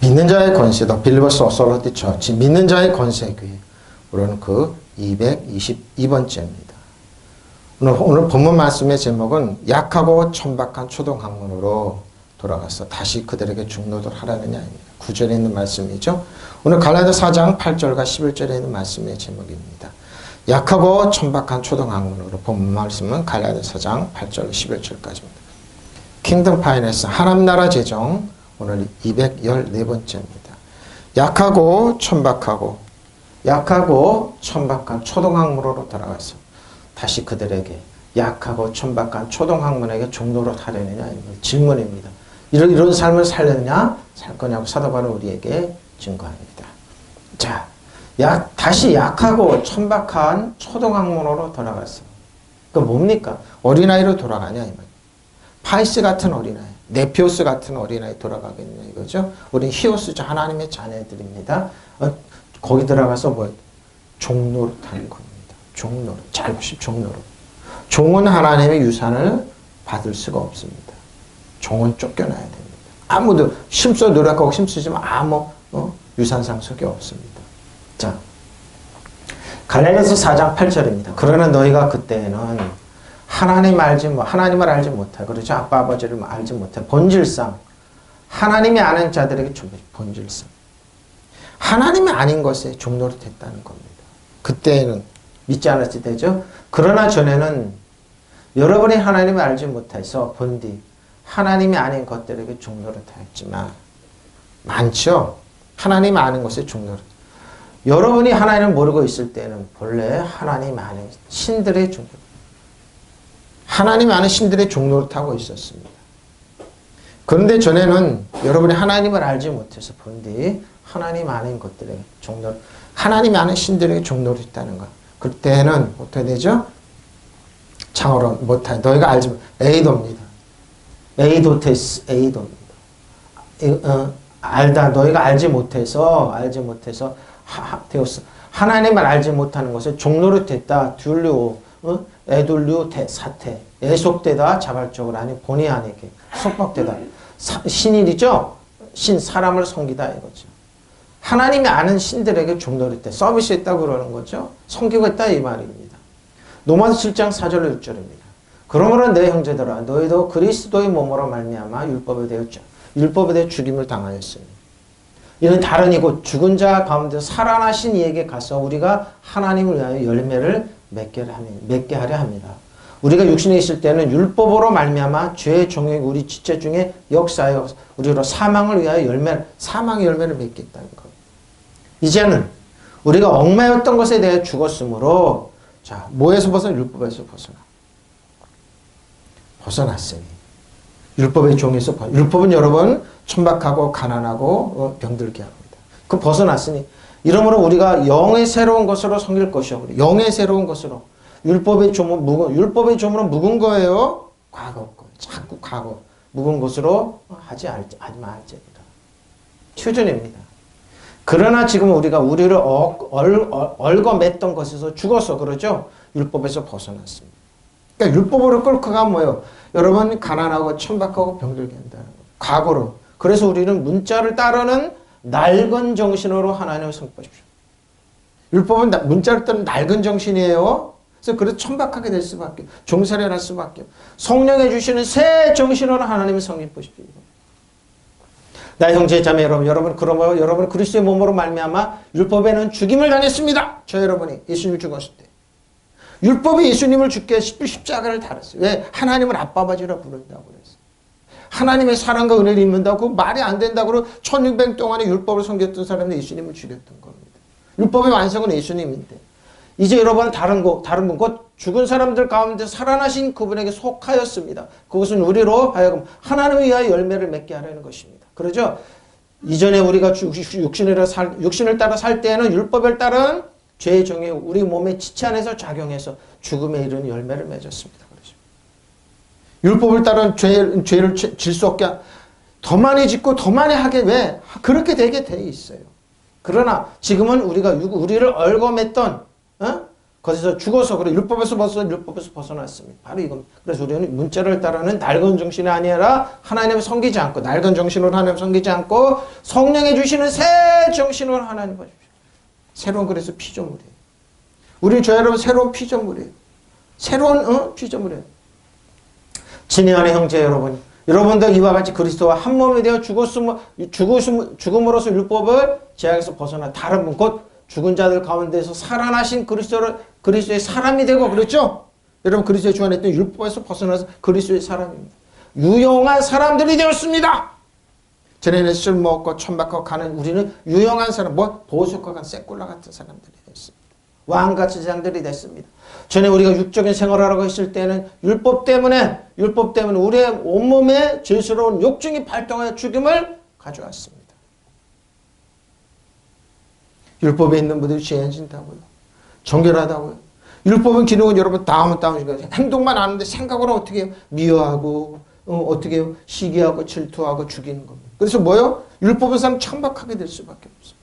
믿는 자의 권세, 더 빌리버스 어서리티 처치, 믿는 자의 권세 교회. 우리는 그 222번째입니다. 오늘 본문 말씀의 제목은 약하고 천박한 초동학문으로 돌아가서 다시 그들에게 중노를 하라느냐입니다. 9절에 있는 말씀이죠. 오늘 갈라디아 4장 8절과 11절에 있는 말씀의 제목입니다. 약하고 천박한 초동학문으로 본문 말씀은 갈라디아 4장 8절 11절까지입니다. 킹덤 파이낸스 하나님 나라 재정 오늘 214번째입니다. 약하고 천박한 초동학문으로 돌아가서 다시 그들에게 약하고 천박한 초동학문에게 종로로 하려느냐 질문입니다. 이런 삶을 살려느냐 살 거냐고 사도 바울은 우리에게 증거합니다. 자, 다시 약하고 천박한 초동학문으로 돌아가서 그 뭡니까? 어린아이로 돌아가냐 이 말. 파이스 같은 어린아이, 네피오스 같은 어린아이 돌아가겠냐 이거죠. 우리 히오스죠. 하나님의 자녀들입니다. 거기 들어가서 뭐 종로로 타는 겁니다. 종로로. 잘 보십시오. 종로로. 종은 하나님의 유산을 받을 수가 없습니다. 종은 쫓겨나야 됩니다. 아무도 힘써 노력하고 힘쓰지만 아무 유산상 속에 없습니다. 자, 갈라디아서 4장 8절입니다. 그러나 너희가 그때는 하나님을 알지 못해. 그렇죠? 아빠 아버지를 알지 못해. 본질상 하나님이 아는 자들에게 본질상 하나님이 아닌 것에 종로로 됐다는 겁니다. 그때는 믿지 않았을 때죠. 그러나 전에는 여러분이 하나님을 알지 못해서 본디 하나님이 아닌 것들에게 종로를 타였지만 많죠. 하나님 아는 것에 종로를. 여러분이 하나님을 모르고 있을 때는 본래 하나님 아는 신들의 종로, 하나님 아는 신들의 종로를 타고 있었습니다. 그런데 전에는 여러분이 하나님을 알지 못해서 본디 하나님 아닌 것들에게 종로를, 하나님 아는 신들에게 종로를 있다는 것. 그때는 어떻게 되죠? 창어로 못해. 너희가 알지 못. 에이도입니다. 에이도입니다. 알다. 너희가 알지 못해서 되었어. 하나님을 알지 못하는 것에 종로를 됐다. 듀르오, 에돌류 사태. 애속되다. 자발적으로 아니 본의 아니게 속박되다. 신일이죠. 사람을 섬기다 이거죠. 하나님이 아는 신들에게 종로를 때 서비스했다고 그러는 거죠. 섬기고 있다 이 말입니다. 로마서 7장 4절 6절입니다. 그러므로 내 형제들아 너희도 그리스도의 몸으로 말미암아 율법에 대해 죽임을 당하였으니 이는 다른 이고 죽은 자 가운데 살아나신 이에게 가서 우리가 하나님을 위하여 열매를 맺게 하려 합니다. 우리가 육신에 있을 때는 율법으로 말미암아 죄의 종의 우리 지체 중에 역사하여 우리로 사망을 위하여 사망의 열매를 맺겠다는 것. 이제는 우리가 얽매였던 것에 대해 죽었으므로 자 뭐에서 율법에서 벗어났으니 율법의 종에서 율법은 여러분 천박하고 가난하고 병들게 합니다. 그 벗어났으니 이러므로 우리가 영의 새로운 것으로 섬길 것이요. 영의 새로운 것으로 율법의 조문은 묵은 거예요. 자꾸 과거 묵은 것으로 하지 말지니라. 표준입니다. 그러나 지금 우리가 우리를 얽어맸던 것에서 죽어서 그러죠. 율법에서 벗어났습니다. 그러니까 율법으로 끌고 가면 뭐예요? 여러분 가난하고 천박하고 병들게 한다는 거예요. 과거로. 그래서 우리는 문자를 따르는 낡은 정신으로 하나님을 섬기십시오. 율법은 문자를 따르는 낡은 정신이에요. 그래서 천박하게 될 수밖에, 종살이를 할 수밖에. 성령에 주시는 새 정신으로 하나님을 섬기십시오. 나의 형제 자매 여러분 그러므로 여러분 그리스도의 몸으로 말미암아 율법에는 죽임을 당했습니다. 저 여러분이 예수님을 죽었을 때 율법이 예수님을 죽게 십자가를 달았어요. 왜? 하나님을 아빠 아버지라 부른다고 그랬어요. 하나님의 사랑과 은혜를 입는다고 말이 안 된다고 1600년 동안에 율법을 섬겼던 사람은 예수님을 죽였던 겁니다. 율법의 완성은 예수님인데 이제 여러분 다른 분 곧 죽은 사람들 가운데 살아나신 그분에게 속하였습니다. 그것은 우리로 하여금 하나님을 위하여 열매를 맺게 하려는 것입니다. 그러죠? 이전에 우리가 육신을 따라 살 때에는 율법을 따른 죄의 종이 우리 몸의 지체 안에서 작용해서 죽음에 이르는 열매를 맺었습니다. 그렇죠? 율법을 따른 죄를 질 수 없게 더 많이 짓고 더 많이 하게 왜? 그렇게 되게 돼 있어요. 그러나 지금은 우리가 우리를 얽어맸던 거기서 죽어서 그래 율법에서 벗어났습니다. 바로 이겁니다. 그래서 우리는 문자를 따르는 낡은 정신이 아니라 하나님을 섬기지 않고 낡은 정신으로 하나님을 섬기지 않고 성령이 주시는 새 정신으로 하나님을 보십시오. 새로운 그래서 피조물이에요. 우리 저 여러분 새로운 피조물이에요. 새로운 피조물이에요. 진의 안의 형제 여러분, 여러분도 이와 같이 그리스도와 한 몸이 되어 죽음으로써 율법을 제약에서 벗어나 다른 분, 곧 죽은 자들 가운데서 살아나신 그리스도의 사람이 되고 그랬죠? 여러분 그리스도의 주 안에 있던 율법에서 벗어나서 그리스도의 사람입니다. 유용한 사람들이 되었습니다. 전에는 술 먹고 천박하고 가는 우리는 유용한 사람, 보석과 같은 세kul라 같은 사람들이 됐습니다. 왕같은 사람들이 됐습니다. 전에 우리가 육적인 생활을 하고 있을 때는 율법 때문에 우리의 온몸에 죄스러운 욕중이 발동하여 죽음을 가져왔습니다. 율법에 있는 분들이 죄해진다고요. 정결하다고요. 율법은 기능은 여러분 다운시켜요. 행동만 아는데 생각으로 어떻게 해요? 미워하고 어떻게 해요? 시기하고 질투하고 죽이는 겁니다. 그래서 뭐요? 율법의 사람 천박하게 될 수밖에 없어요.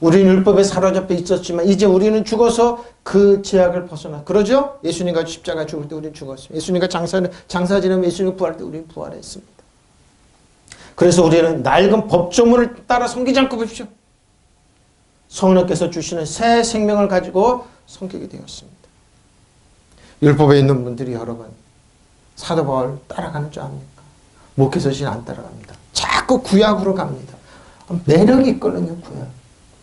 우리는 율법에 사로잡혀 있었지만 이제 우리는 죽어서 그 제약을 벗어나. 그러죠? 예수님과 십자가 죽을 때 우리는 죽었어요. 예수님과 장사 지내면 예수님 부활할 때 우리는 부활했습니다. 그래서 우리는 낡은 법조문을 따라 섬기지 않고 보십시오. 성령께서 주시는 새 생명을 가지고 섬기게 되었습니다. 율법에 있는 분들이 여러분 사도 바울 따라가는 줄 압니까? 목회서신 안 따라갑니다. 자꾸 구약으로 갑니다. 매력이 있거든요. 구약.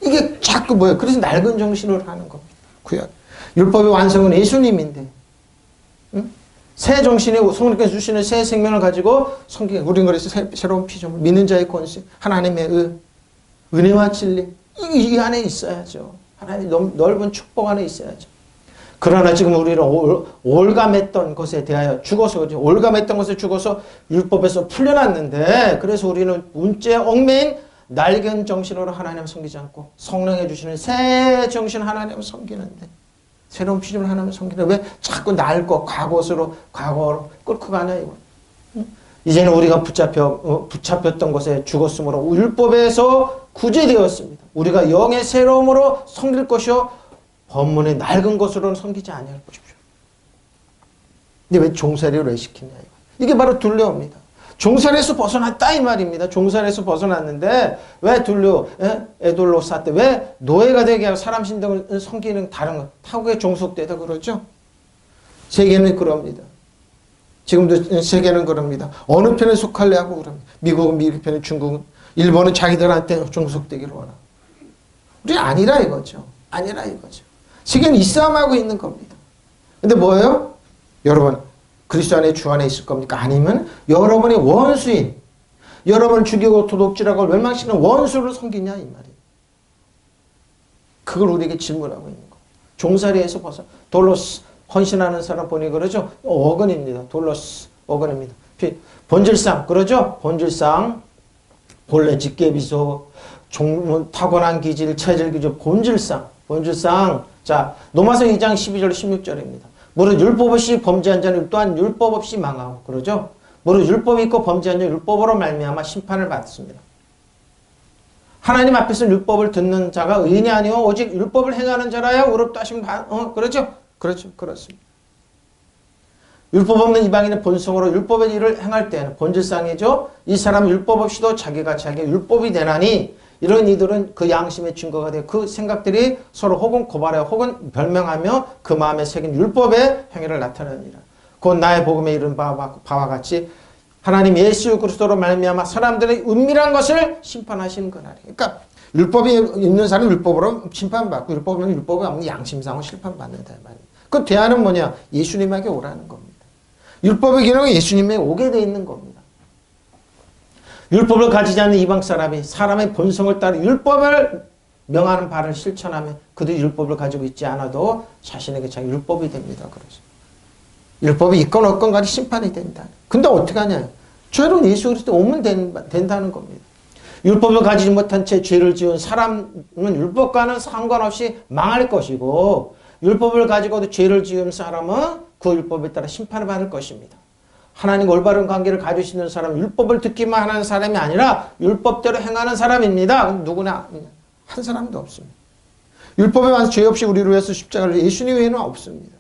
이게 자꾸 뭐예요? 그래서 낡은 정신으로 하는 겁니다. 구약. 율법의 완성은 예수님인데 새 정신이 성령께서 주시는 새 생명을 가지고 섬기게. 우리는 그래서 새로운 피조물, 믿는 자의 권세, 하나님의 은혜와 진리 이 안에 있어야죠. 하나님 넓은 축복 안에 있어야죠. 그러나 지금 우리는 올감했던 것에 대하여 죽어서 그렇죠. 올감했던 것에 죽어서 율법에서 풀려났는데 그래서 우리는 문제에 얽매인 낡은 정신으로 하나님을 섬기지 않고 성령해 주시는 새 정신 하나님을 섬기는데 새로운 피조물 하나님을 섬기는데 왜 자꾸 낡고 과거로 끌고 가냐 이거. 이제는 우리가 붙잡혔던 것에 죽었으므로 율법에서 구제되었습니다. 우리가 영의 새로움으로 섬길 것이요 법문의 낡은 것으로는 섬기지 아니할 것이죠. 근데 왜 종살이를 왜 시키냐 이거. 이게 바로 둘레옵니다. 종살이에서 벗어났다 이 말입니다. 종살이에서 벗어났는데 왜 에돌로사 때 왜 노예가 되게 하고 사람 신등을 섬기는 다른 것 타국에 종속되다 그러죠. 세계는 그럽니다. 지금도 세계는 그럽니다. 어느 편에 속할래 하고 그럽니다. 미국은 미국 편에, 중국은, 일본은 자기들한테 종속되기를 원하고. 우리 아니라 이거죠. 아니라 이거죠. 세계는 이 싸움하고 있는 겁니다. 근데 뭐예요? 여러분, 그리스도 안에 주 안에 있을 겁니까? 아니면 여러분의 원수인, 여러분을 죽이고 도둑질하고 멸망시키는 원수를 섬기냐 이 말이에요. 그걸 우리에게 질문하고 있는 거예요. 종살이에서 벗어 돌로스 헌신하는 사람 보니 그러죠? 어근입니다. 돌로스 어근입니다. 본질상 그러죠? 본질상 본래 직계비소 타고난 기질 체질 기질 본질상 자 로마서 2장 12절 16절입니다. 무릇 율법 없이 범죄한 자는 또한 율법 없이 망하고 그러죠? 무릇 율법이 있고 범죄한 자는 율법으로 말미암아 심판을 받습니다. 하나님 앞에서 율법을 듣는 자가 의인이 아니오 오직 율법을 행하는 자라야 의롭다 하심 그렇죠? 그렇죠. 그렇습니다. 율법 없는 이방인의 본성으로 율법의 일을 행할 때는 본질상이죠. 이 사람은 율법 없이도 자기가 자기의 율법이 되나니 이런 이들은 그 양심의 증거가 되어 그 생각들이 서로 혹은 고발하여 혹은 별명하며 그 마음에 새긴 율법의 행위를 나타내니라. 곧 나의 복음에 이른 바와 같이 하나님 예수 그리스도로 말미암아 사람들의 은밀한 것을 심판하시는 거라니. 그러니까 율법이 있는 사람은 율법으로 심판받고 율법이 없는 율법이 없는 양심상으로 심판받는다 말이에요. 그 대안은 뭐냐? 예수님에게 오라는 겁니다. 율법의 기능은 예수님에게 오게 돼 있는 겁니다. 율법을 가지지 않는 이방 사람이 사람의 본성을 따라 율법을 명하는 바를 실천하면 그들이 율법을 가지고 있지 않아도 자신에게 자기 율법이 됩니다. 그래서 율법이 있건 없건 간에 심판이 된다. 근데 어떻게 하냐? 죄로 예수 그리스도 오면 된다는 겁니다. 율법을 가지지 못한 채 죄를 지은 사람은 율법과는 상관없이 망할 것이고 율법을 가지고도 죄를 지은 사람은 그 율법에 따라 심판을 받을 것입니다. 하나님과 올바른 관계를 가지시는 사람은 율법을 듣기만 하는 사람이 아니라 율법대로 행하는 사람입니다. 누구나 한 사람도 없습니다. 율법에 관해서 죄 없이 우리를 위해서 십자가를 예수님 외에는 없습니다.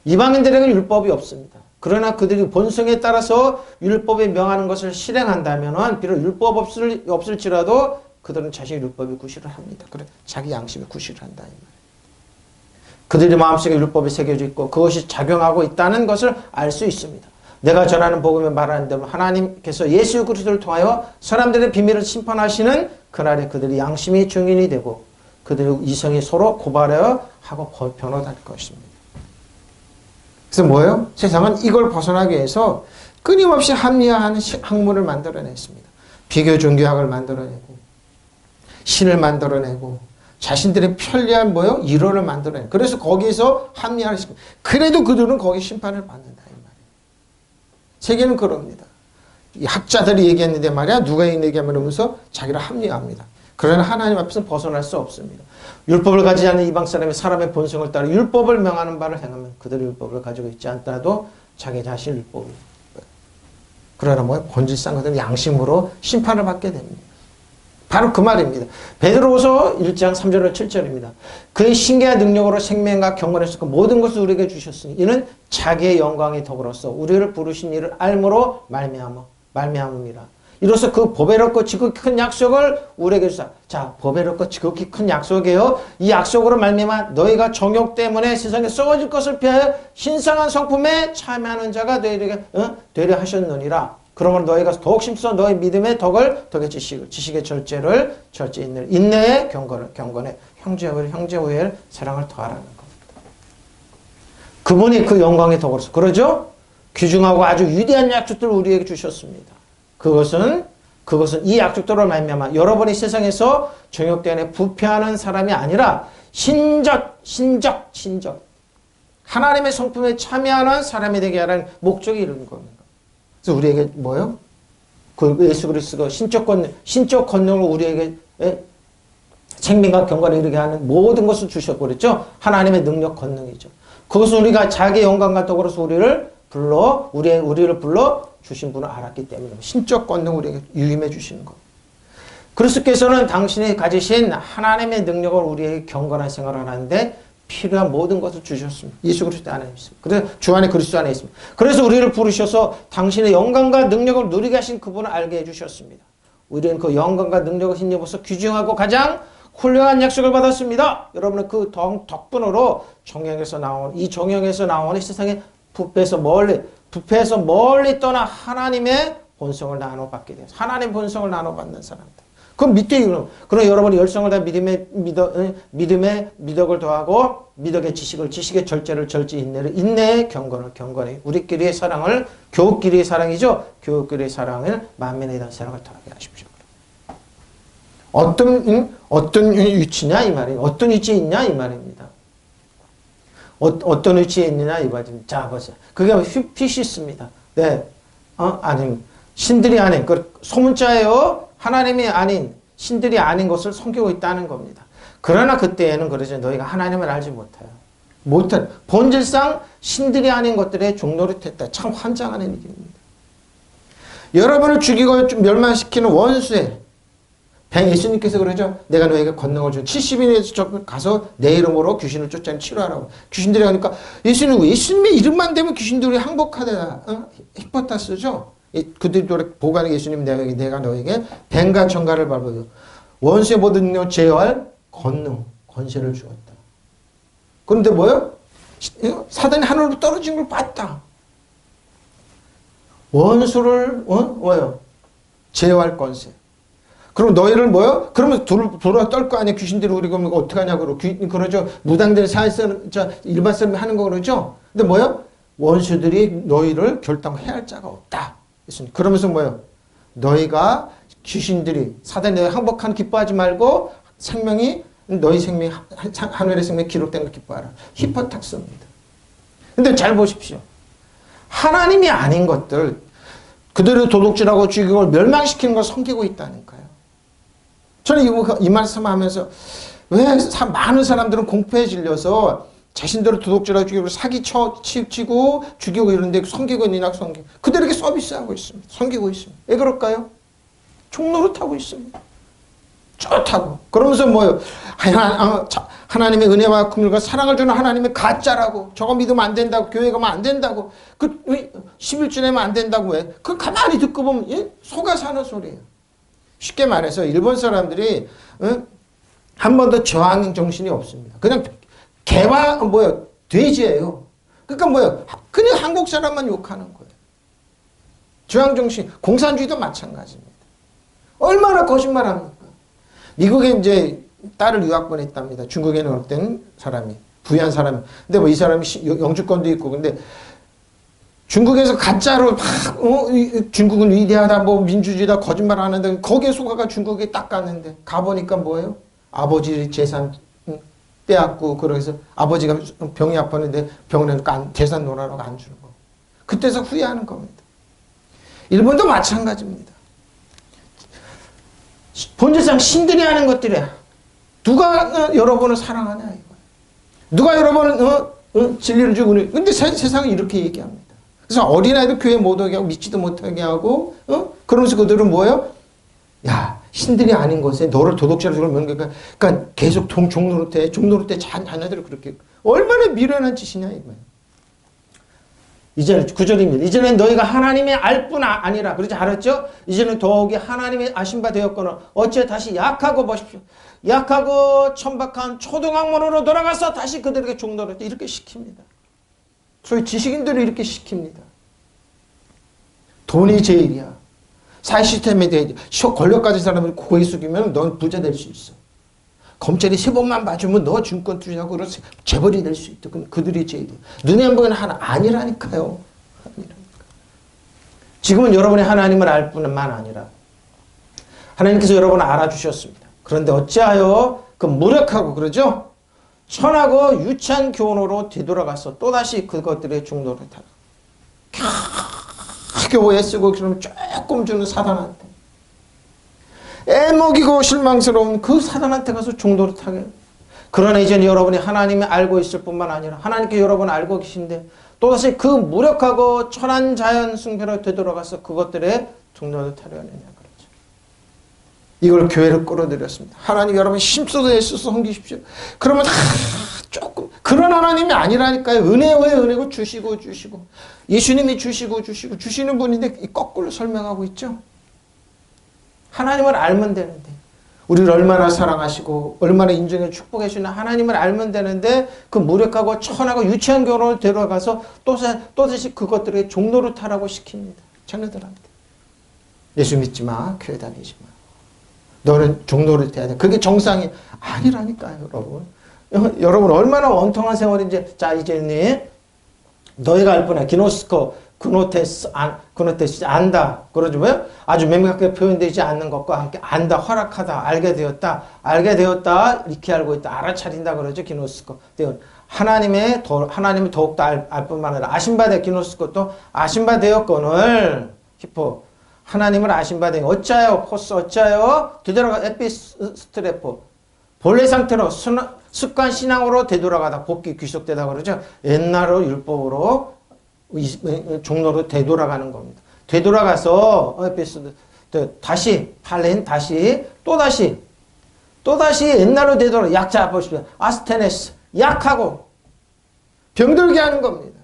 이방인들에게는 율법이 없습니다. 그러나 그들이 본성에 따라서 율법에 명하는 것을 실행한다면 비록 율법 없을지라도 그들은 자신의 율법에 구실을 합니다. 그래, 자기 양심에 구실을 한다. 이 말이에요. 그들의 마음속에 율법이 새겨져 있고 그것이 작용하고 있다는 것을 알 수 있습니다. 내가 전하는 복음에 말하는 대로 하나님께서 예수 그리스도를 통하여 사람들의 비밀을 심판하시는 그날에 그들의 양심이 증인이 되고 그들의 이성이 서로 고발하여 하고 변호할 것입니다. 그래서 뭐예요? 세상은 이걸 벗어나기 위해서 끊임없이 합리화하는 학문을 만들어냈습니다. 비교 종교학을 만들어내고 신을 만들어내고 자신들의 편리한 뭐요? 이론을 만들어내고 그래서 거기서 합리화를 시킵니다. 그래도 그들은 거기 심판을 받는다 이 말이에요. 세계는 그럽니다. 이 학자들이 얘기했는데 말이야 누가 얘기하면서 자기를 합리화합니다. 그러나 하나님 앞에서 벗어날 수 없습니다. 율법을 가지지 않는 이방 사람이 사람의 본성을 따라 율법을 명하는 바를 행하면 그들의 율법을 가지고 있지 않더라도 자기 자신 율법이 그러나 뭐야? 본질상 그들은 양심으로 심판을 받게 됩니다. 바로 그 말입니다. 베드로후서 1장 3절로 7절입니다. 그의 신기한 능력으로 생명과 경건에서 그 모든 것을 우리에게 주셨으니 이는 자기의 영광의 덕으로서 우리를 부르신 이를 알므로 말미암음이라. 이로써 그 보배롭고 지극히 큰 약속을 우리에게 주사. 자, 보배롭고 지극히 큰 약속이에요. 이 약속으로 말미암아 너희가 정욕 때문에 세상에 썩어질 것을 피하여 신성한 성품에 참여하는 자가 되려 하셨느니라. 그러므로 너희가 더욱 심써 너희 믿음의 덕을 덕의 지식의 절제를 인내의 경건에 형제 우애를 사랑을 더하라는 겁니다. 그분이 그 영광의 덕으로서 그러죠? 귀중하고 아주 위대한 약속들을 우리에게 주셨습니다. 그것은 이 약속대로 말미암아 여러분이 세상에서 정욕 때문에 부패하는 사람이 아니라 신적 하나님의 성품에 참여하는 사람이 되게 하라는 목적이 이런 겁니다. 그래서 우리에게 뭐예요? 그 예수 그리스도가 신적 권능을 우리에게 생명과 경건에 이르게 하는 모든 것을 주셨고 그랬죠? 하나님의 능력 권능이죠. 그것은 우리가 자기 영광과 덕으로서 우리를 불러 주신 분을 알았기 때문에 신적 권능 우리에게 유임해 주시는 것. 그리스도께서는 당신이 가지신 하나님의 능력을 우리에게 경건한 생활을 하는데 필요한 모든 것을 주셨습니다. 예수 그리스도 안에 있습니다. 그래서 주 안에 그리스도 안에 있습니다. 그래서 우리를 부르셔서 당신의 영광과 능력을 누리게 하신 그분을 알게 해주셨습니다. 우리는 그 영광과 능력을 힘입어서 귀중하고 가장 훌륭한 약속을 받았습니다. 여러분은 그 덕분으로 정령에서 나오는 세상에 부패해서 멀리 떠나 하나님의 본성을 나눠받게 돼요. 하나님의 본성을 나눠받는 사람들. 그럼 밑에 그럼 여러분이 열성을 다 믿음의 미덕을 더하고 미덕의 지식의 절제를 인내의 경건에 우리끼리의 사랑을 교우끼리의 사랑이죠. 교우끼리의 사랑을 만민에 대한 사랑을 더하게 하십시오. 어떤 위치냐 이 말이에요. 어떤 위치에 있냐 이 말입니다. 어떤 위치에 있느냐 이 말입니다. 자 보세요. 그게 휘시스입니다. 네, 아닌 신들이 아닌 그 소문자예요. 하나님이 아닌 신들이 아닌 것을 섬기고 있다는 겁니다. 그러나 그때에는 그러죠. 너희가 하나님을 알지 못한 본질상 신들이 아닌 것들에 종노릇했다. 참 환장하는 일입니다. 여러분을 죽이고 멸망시키는 원수에 예수님께서 그러죠. 내가 너에게 권능을 준 70인에서 가서 내 이름으로 귀신을 쫓아내는 치료하라고. 귀신들이 하니까 예수님의 이름만 되면 귀신들이 항복하다. 히포타스죠. 그들이 보고하는 예수님 내가 너에게 뱀과 정갈을 밟아요. 원수의 모든 능력 제어할 권세를 주었다. 그런데 뭐예요? 사단이 하늘로 떨어진 걸 봤다. 원수를 제어할 권세. 그럼 너희를 뭐요? 그러면 돌아 떨 거 아니야. 귀신들이 우리 그러면 어떻게 하냐고 그러죠. 무당들 일반 사람이 하는 거 그러죠. 근데 뭐요? 원수들이 너희를 결단해야 할 자가 없다. 그러면서 뭐요? 너희가 귀신들이 사단이 너희 항복하는 기뻐하지 말고 너희 생명이 하늘의 생명이 기록된 걸 기뻐하라. 히포탁스입니다. 근데 잘 보십시오. 하나님이 아닌 것들 그들을 도둑질하고 죽이고 멸망시키는 걸 섬기고 있다니까요. 저는 이 말씀 하면서 왜 많은 사람들은 공포에 질려서 자신들을 도둑질하고 죽이고 사기치고 죽이고 이런데 섬기고 있느냐 그들에게 서비스하고 있습니다. 섬기고 있습니다. 왜 그럴까요? 종노릇하고 있습니다. 좋다고. 그러면서 뭐요? 하나님의 은혜와 긍휼과 사랑을 주는 하나님의 가짜라고. 저거 믿으면 안 된다고. 교회 가면 안 된다고. 그 11주 내면 안 된다고 왜? 그걸 가만히 듣고 보면 속아 사는 소리예요. 쉽게 말해서 일본 사람들이 한 번도 저항 정신이 없습니다. 그냥 개와 돼지예요. 그러니까 그냥 한국 사람만 욕하는 거예요. 저항 정신. 공산주의도 마찬가지입니다. 얼마나 거짓말합니까? 미국에 이제 딸을 유학 보냈답니다. 중국에는 어떤 사람이 부유한 사람이. 근데 이 사람이 영주권도 있고 근데 중국에서 가짜로 막 중국은 위대하다 민주주의다 거짓말 하는데 거기에 속아가 중국에 딱 갔는데 가보니까 뭐예요? 아버지 재산 빼앗고 그래서 아버지가 병이 아팠는데 병원에 재산 놀아라고 안 주는 거. 그때서 후회하는 겁니다. 일본도 마찬가지입니다. 본질상 신들이 하는 것들이야. 누가 여러분을 사랑하냐 이거야. 누가 여러분을 진리를 주고 근데 세상은 이렇게 얘기합니다. 그래서 어린아이도 교회 못 오게 하고 믿지도 못하게 하고 그러면서 그들은 뭐예요? 야 신들이 아닌 것에 너를 도덕자로 그러니까 계속 종노릇해 자녀들을 그렇게 얼마나 미련한 짓이냐 이거예요. 이제는 9절입니다. 이제는 너희가 하나님의 알 뿐 아니라 그러지 않았죠? 이제는 더욱이 하나님의 아신 바 되었거늘 어째 다시 약하고 보십시오. 약하고 천박한 초등학문으로 돌아가서 다시 그들에게 종노릇 이렇게 시킵니다. 소위 지식인들을 이렇게 시킵니다. 돈이 제일이야. 사회 시스템에 대해 권력 가진 사람을 고개 숙이면 넌 부자 될 수 있어. 검찰이 세번만 봐주면 너 증권 투자하고 그래서 재벌이 될 수 있다. 그럼 그들이 제일이야. 눈에 안 보이는 하나 아니라니까요. 지금은 여러분이 하나님을 알 뿐만 아니라 하나님께서 여러분을 알아주셨습니다. 그런데 어찌하여 그 무력하고 그러죠? 천하고 유치한 교훈으로 되돌아가서 또다시 그것들의 중도를 타라. 겨우 애쓰고 그러면 조금 주는 사단한테 애먹이고 실망스러운 그 사단한테 가서 중도를 타게. 그러나 이제는 여러분이 하나님을 알고 있을 뿐만 아니라 하나님께 여러분을 알고 계신데 또다시 그 무력하고 천한 자연 숭배로 되돌아가서 그것들의 중도를 타려느냐 그렇죠. 이걸 교회를 끌어들였습니다. 하나님 여러분 힘써서 애써서 섬기십시오. 그러면 조금 그런 하나님이 아니라니까요. 은혜의 은혜고 주시고 예수님이 주시는 분인데 거꾸로 설명하고 있죠. 하나님을 알면 되는데 우리를 얼마나 사랑하시고 얼마나 인정해 축복해 주시는 하나님을 알면 되는데 그 무력하고 천하고 유치한 교훈을 데려가서 또다시 그것들의 종로를 타라고 시킵니다. 자녀들한테. 예수 믿지 마. 교회 다니지 마. 너는 종로를 타야 돼. 그게 정상이 아니라니까요. 여러분 얼마나 원통한 생활인지. 자 이제는 너희가 알 뿐이야. 그노테스 안다. 그러죠 뭐요? 아주 명확하게 표현되지 않는 것과 함께 안다, 허락하다, 알게 되었다, 이렇게 알고 있다, 알아차린다 그러죠. 기노스코. 하나님을 더욱더 알 뿐만 아니라 아신 바 되 기노스코도 아신 바 되었거늘 히포. 하나님을 아신 바 되 어짜요? 포스 어짜요? 되돌아가 에피스트레포. 본래 상태로 습관 신앙으로 되돌아가다 복귀 귀속되다 그러죠. 옛날로 율법으로 종로로 되돌아가는 겁니다. 되돌아가서 다시 팔레인 또다시 옛날로 되돌아 약자 보십시오. 아스테네스 약하고 병들게 하는 겁니다.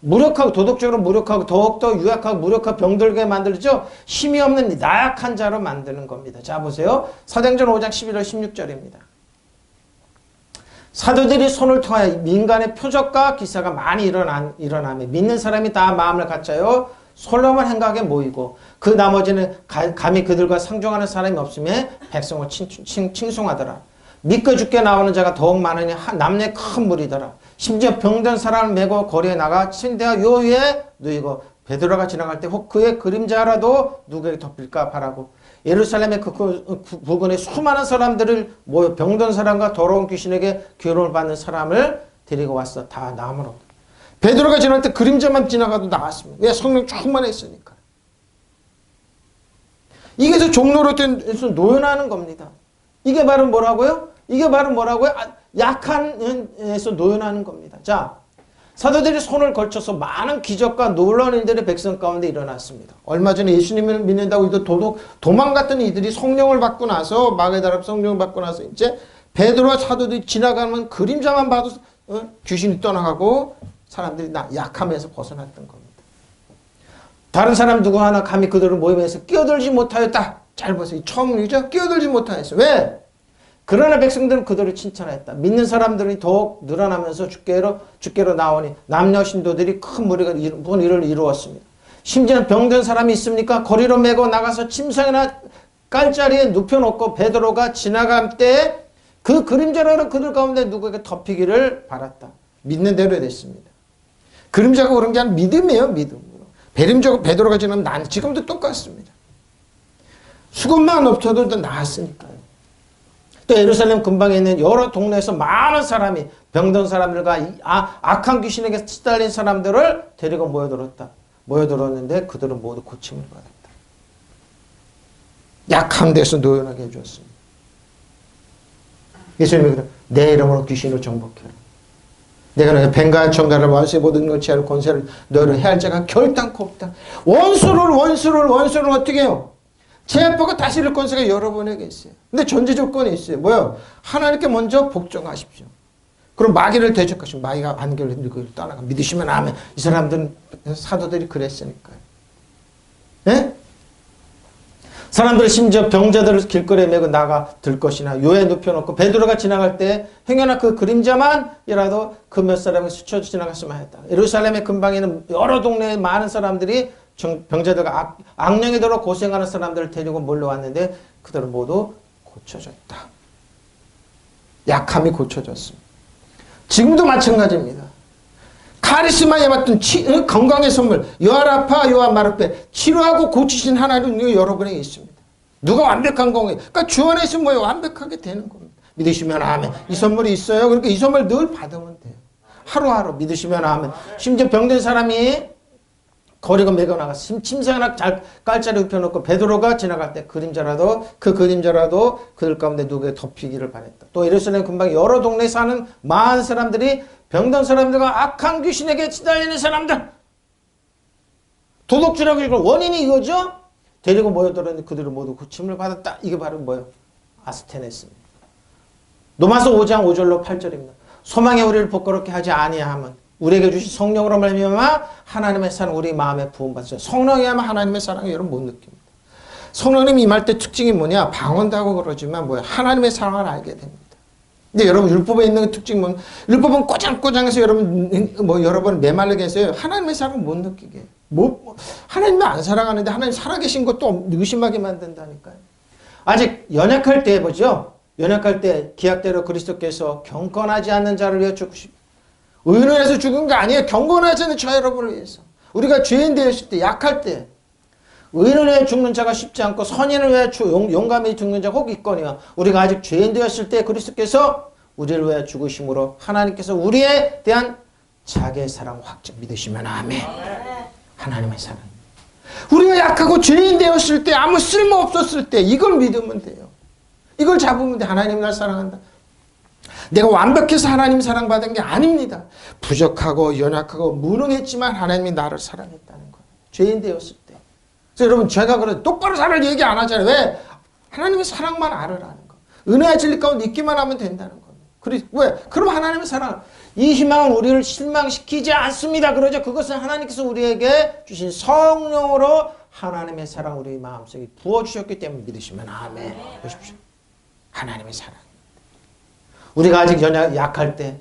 무력하고 도덕적으로 무력하고 더욱더 유약하고 무력하고 병들게 만들죠. 힘이 없는 나약한 자로 만드는 겁니다. 자 보세요. 사도행전 5장 11절 16절입니다. 사도들이 손을 통하여 민간의 표적과 기사가 많이 일어나며 믿는 사람이 다 마음을 갖자요 솔로몬 행각에 모이고 그 나머지는 감히 그들과 상종하는 사람이 없으며 백성을 칭송하더라. 믿고 죽게 나오는 자가 더욱 많으니 남녀의 큰 무리더라. 심지어 병든 사람을 메고 거리에 나가 침대와 요 위에 누이고 베드로가 지나갈 때 혹 그의 그림자라도 누구에게 덮일까 바라고 예루살렘의 그 부근에 수많은 사람들을 모여 병든 사람과 더러운 귀신에게 괴로움을 받는 사람을 데리고 왔어. 다 나무로. 베드로가 지날 때 그림자만 지나가도 나왔습니다. 왜? 성령 충만했으니까. 이게 저 종로로에서 노연하는 겁니다. 이게 바로 뭐라고요? 약한에서 노연하는 겁니다. 자, 사도들이 손을 걸쳐서 많은 기적과 놀라운 일들이 백성 가운데 일어났습니다. 얼마 전에 예수님을 믿는다고 도망 갔던 이들이 성령을 받고 나서 마게다라 성령을 받고 나서 이제 베드로와 사도들이 지나가면 그림자만 봐도 귀신이 떠나가고 사람들이 약함에서 벗어났던 겁니다. 다른 사람 누구 하나 감히 그들을 모임에서 끼어들지 못하였다. 잘 보세요. 처음이죠. 끼어들지 못하였어. 왜? 그러나 백성들은 그들을 칭찬했다. 믿는 사람들이 더욱 늘어나면서 주께로 나오니 남녀 신도들이 큰 무리가 일을 이루었습니다. 심지어 병든 사람이 있습니까? 거리로 메고 나가서 침상이나 깔자리에 눕혀놓고 베드로가 지나갈 때 그 그림자로 그들 가운데 누구에게 덮이기를 바랐다. 믿는 대로 됐습니다. 그림자가 그런 게 아니라 믿음이에요. 믿음으로. 베드로가 지나면 난 지금도 똑같습니다. 수건만 없어도 나았으니까요. 또 예루살렘 근방에 있는 여러 동네에서 많은 사람이 병든 사람들과 악한 귀신에게 시달린 사람들을 데리고 모여들었는데 그들은 모두 고침을 받았다. 약한 데서 노연하게 해주었습니다. 예수님이 그래, 내 이름으로 귀신을 정복해라. 내가 너의 뱀과 정갈을 원수의 모든 걸 취할 권세를 너를 해할 자가 결단코 없다. 원수를 어떻게 해요? 제압하고 다스릴 권세가 여러분에게 있어요. 근데 전제 조건이 있어요. 뭐요? 하나님께 먼저 복종하십시오. 그럼 마귀를 대적하시면 마귀가 안개를 그걸 떠나가 믿으시면 아멘. 이 사람들은 사도들이 그랬으니까요. 예? 사람들은 심지어 병자들을 길거리에 메고 나가 들 것이나 요에 눕혀놓고 베드로가 지나갈 때 행여나 그 그림자만이라도 그 몇 사람이 스쳐 지나갔으면 했다. 예루살렘의 근방에는 여러 동네에 많은 사람들이 병자들과 악령이 들어 고생하는 사람들을 데리고 몰려왔는데 그들은 모두 고쳐졌다. 약함이 고쳐졌습니다. 지금도 마찬가지입니다. 카리스마에 맡은 건강의 선물 요아라파 요아마르페 치료하고 고치신 하나님이 여러분에게 있습니다. 누가 완벽한 건가요? 그러니까 주 안에 있으면 뭐예요? 완벽하게 되는 겁니다. 믿으시면 아멘. 이 선물이 있어요. 그러니까 이 선물 늘 받으면 돼요. 하루하루 믿으시면 아멘. 심지어 병든 사람이 거리가 메고 나가서 침상이나 깔자리 눕혀놓고 베드로가 지나갈 때 그림자라도 그들 가운데 누구에 덮이기를 바랬다. 또 예루살렘 근방 여러 동네에 사는 많은 사람들이 병든 사람들과 악한 귀신에게 시달리는 사람들 도둑질하고 이걸 원인이 이거죠. 데리고 모여들었는데 그들은 모두 고침을 받았다. 이게 바로 뭐예요? 아스테네스입니다. 로마서 5장 5절로 8절입니다. 소망에 우리를 부끄럽게 하지 아니하면 우리에게 주신 성령으로 말미암아 하나님의 사랑 우리 마음에 부음받죠. 성령이 하면 하나님의 사랑을 여러분 못 느낍니다. 성령님이 임할 때 특징이 뭐냐? 방언도 하고 그러지만 뭐야? 하나님의 사랑을 알게 됩니다. 근데 여러분 율법에 있는 특징은 뭐냐? 율법은 꼬장꼬장해서 여러 번 메말르게 해서 하나님의 사랑을 못 느끼게. 하나님이 안 사랑하는데 하나님 살아계신 것도 의심하게 만든다니까요. 아직 연약할 때 보죠. 연약할 때 기약대로 그리스도께서 경건하지 않는 자를 위해 죽으시고 의인에서 죽은 게 아니에요. 경건하지 않는 저 여러분을 위해서. 우리가 죄인 되었을 때 약할 때 의인을 위해 죽는 자가 쉽지 않고 선인을 위해 용감히 죽는 자가 혹 있거니와 우리가 아직 죄인 되었을 때 그리스도께서 우리를 위해 죽으심으로 하나님께서 우리에 대한 자기의 사랑 확증 믿으시면 아멘. 하나님의 사랑. 우리가 약하고 죄인 되었을 때 아무 쓸모 없었을 때 이걸 믿으면 돼요. 이걸 잡으면 돼. 하나님 날 사랑한다. 내가 완벽해서 하나님 사랑받은 게 아닙니다. 부족하고 연약하고 무능했지만 하나님이 나를 사랑했다는 거예요. 죄인 되었을 때. 그래서 여러분 제가 그래 똑바로 살을 얘기 안 하잖아요. 왜? 하나님의 사랑만 알으라는 거. 은혜와 진리 가운데 있기만 하면 된다는 거예요. 왜? 그럼 하나님의 사랑. 이 희망은 우리를 실망시키지 않습니다. 그러죠. 그것은 하나님께서 우리에게 주신 성령으로 하나님의 사랑 우리 마음속에 부어주셨기 때문에 믿으시면 아멘. 보십시오. 하나님의 사랑. 우리가 아직 약할 때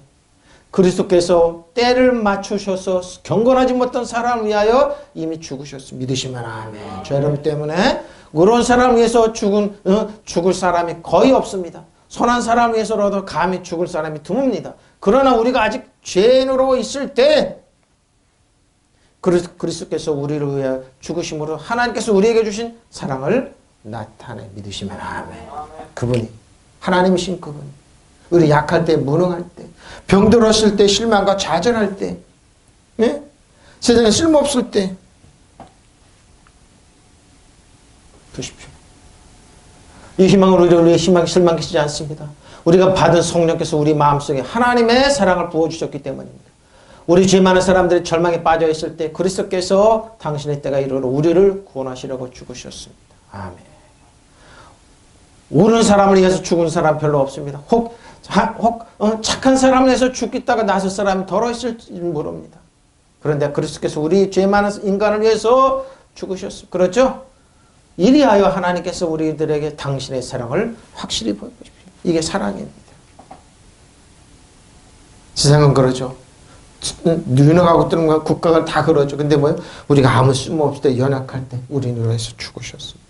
그리스도께서 때를 맞추셔서 경건하지 못한 사람을 위하여 이미 죽으셨습니다. 믿으시면 아멘. 저 여러분 때문에 그런 사람을 위해서 죽을 사람이 거의 없습니다. 선한 사람을 위해서라도 감히 죽을 사람이 드뭅니다. 그러나 우리가 아직 죄인으로 있을 때 그리스도께서 우리를 위해 죽으심으로 하나님께서 우리에게 주신 사랑을 나타내 믿으시면 아멘. 그분이 하나님이신 그분. 우리 약할 때, 무능할 때, 병들었을 때, 실망과 좌절할 때, 예? 세상에 쓸모없을 때 보십시오. 이 희망을 우리의 실망시키지 않습니다. 우리가 받은 성령께서 우리 마음속에 하나님의 사랑을 부어주셨기 때문입니다. 우리 죄 많은 사람들이 절망에 빠져 있을 때 그리스도께서 당신의 때가 이르러 우리를 구원하시려고 죽으셨습니다. 아멘. 옳은 사람을 위해서 죽은 사람 별로 없습니다. 혹 착한 사람을 위해서 죽겠다가 나설 사람이 덜어 있을지 모릅니다. 그런데 그리스도께서 우리 죄 많은 인간을 위해서 죽으셨습니다. 그렇죠? 이리하여 하나님께서 우리들에게 당신의 사랑을 확실히 보여주십시오. 이게 사랑입니다. 세상은 그러죠. 유능하고 뜨는 국가가 다 그러죠. 근데 뭐예요? 우리가 아무 쓸모없을 때, 연약할 때 우리를 위해서 죽으셨습니다.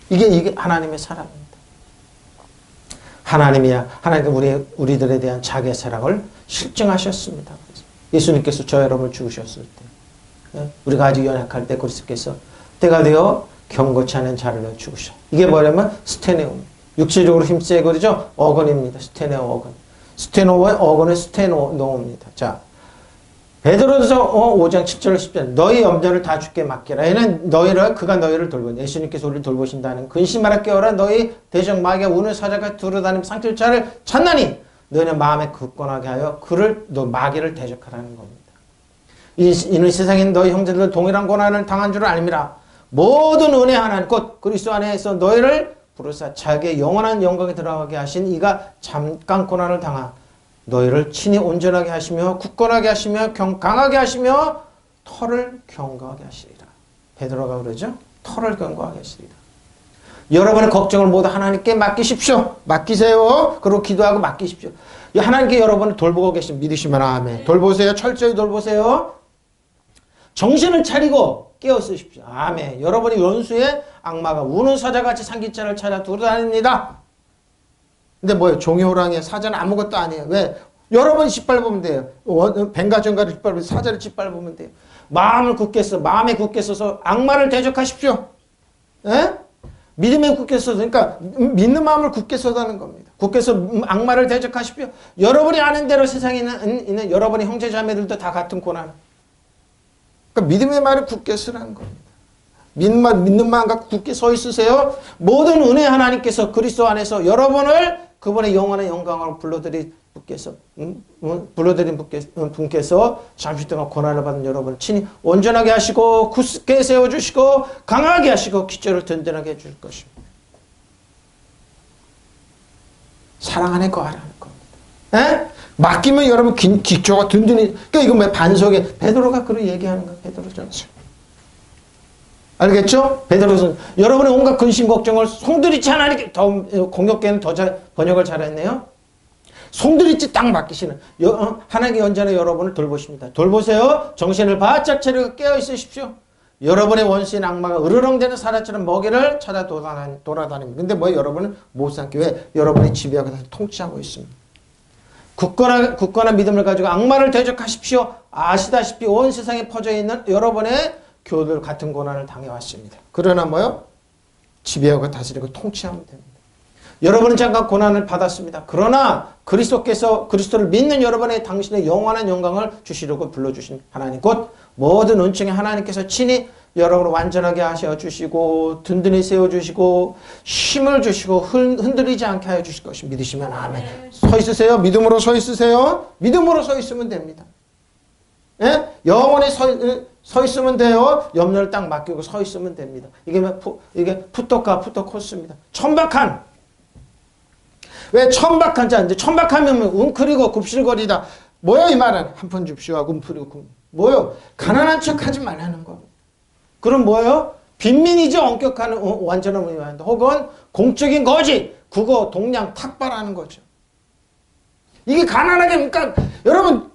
이게 하나님의 사랑입니다. 하나님은 우리들에 대한 자기의 사랑을 실증하셨습니다. 예수님께서 저 여러분을 죽으셨을 때, 우리가 아주 연약할 때 그리스도께서 때가 되어 경고치 않은 자를 내어 죽으셨. 이게 뭐냐면 스테네오입니다. 육체적으로 힘세 그러죠? 어건입니다. 스테네오 어건. 스테노의 어건은 스테노입니다. 자, 베드로전서 5장 7절 10절 너희 염려를 다 주께 맡기라. 얘는 그가 너희를 돌보니 예수님께서 우리를 돌보신다는 근심하라 깨어라. 너희 대적 마귀가 우는 사자가 두루다니며 상til 자를 찾나니 너희는 마음에 굳건하게 하여 너 마귀를 대적하라는 겁니다. 이는 세상에 너희 형제들 동일한 고난을 당한 줄 알미라. 모든 은혜 하나님 곧 그리스도 안에서 너희를 부르사 자기의 영원한 영광에 들어가게 하신 이가 잠깐 고난을 당하 너희를 친히 온전하게 하시며 굳건하게 하시며 강하게 하시며 털을 견고하게 하시리라. 베드로가 그러죠? 털을 견고하게 하시리라. 여러분의 걱정을 모두 하나님께 맡기십시오. 맡기세요. 그리고 기도하고 맡기십시오. 하나님께 여러분을 돌보고 계신 믿으시면 아멘. 돌보세요. 철저히 돌보세요. 정신을 차리고 깨어 쓰십시오. 아멘. 여러분이 원수의 악마가 우는 사자같이 상기자를 찾아 두루다닙니다. 근데 뭐예요? 종이호랑이의 사자는 아무것도 아니에요. 왜? 여러분이 짓밟으면 돼요. 뱀과 정갈을 짓밟으면 사자를 짓밟으면 돼요. 마음에 굳게 써서 악마를 대적하십시오. 예? 믿음에 굳게 써서, 그러니까 믿는 마음을 굳게 써다는 겁니다. 굳게 써 악마를 대적하십시오. 여러분이 아는 대로 세상에 있는 여러분의 형제 자매들도 다 같은 고난. 그러니까 믿음의 말을 굳게 쓰라는 겁니다. 믿는 마음과 굳게 서 있으세요. 모든 은혜 하나님께서 그리스도 안에서 여러분을 그분의 영원한 영광으로 불러들인 분께서 잠시 동안 고난을 받은 여러분을 친히 온전하게 하시고 굳게 세워주시고 강하게 하시고 기초를 든든하게 해줄 것입니다. 사랑 안에 거하라는 겁니다. 에? 맡기면 여러분 기초가 든든히. 그러니까 이건 왜 반석에 베드로가 그렇게 얘기하는 거예요. 베드로전서. 알겠죠? 베드로전서. 여러분의 온갖 근심 걱정을 송두리째 하나님께 더 공격계는 더 번역을 잘했네요. 송두리째 딱 맡기시는 하나님의 연전에 여러분을 돌보십니다. 돌보세요. 정신을 바짝 차리고 깨어 있으십시오. 여러분의 원수인 악마가 으르렁대는 사자처럼 먹이를 찾아 돌아다닙니다. 근데 뭐 여러분은 못 삼기 왜? 여러분의 지배하고 통치하고 있습니다. 굳건한 믿음을 가지고 악마를 대적하십시오. 아시다시피 온 세상에 퍼져 있는 여러분의 교들 같은 고난을 당해왔습니다. 그러나 뭐요? 지배하고 다스리고 통치하면 됩니다. 여러분은 잠깐 고난을 받았습니다. 그러나 그리스도를 믿는 여러분의 당신의 영원한 영광을 주시려고 불러주신 하나님 곧 모든 은총에 하나님께서 친히 여러분을 완전하게 하셔주시고 든든히 세워주시고 힘을 주시고 흔들리지 않게 하여 주실 것을 믿으시면 아멘. 서 있으세요. 믿음으로 서 있으세요. 믿음으로 서 있으면 됩니다. 예? 영원히 서 있으면 돼요. 염려를 딱 맡기고 서 있으면 됩니다. 이게 푸토코스입니다. 천박한. 왜 천박한 자? 이제 천박하면 웅크리고 굽실거리다. 뭐요 이 말은? 한 푼 줍시오 하고 웅크리고 뭐요? 가난한 척 하지 말라는 겁니다. 그럼 뭐예요? 빈민이죠. 엄격한 완전한 의미입니다. 혹은 공적인 거지. 국어, 동량, 탁발하는 거죠. 이게 가난하게 그러니까 여러분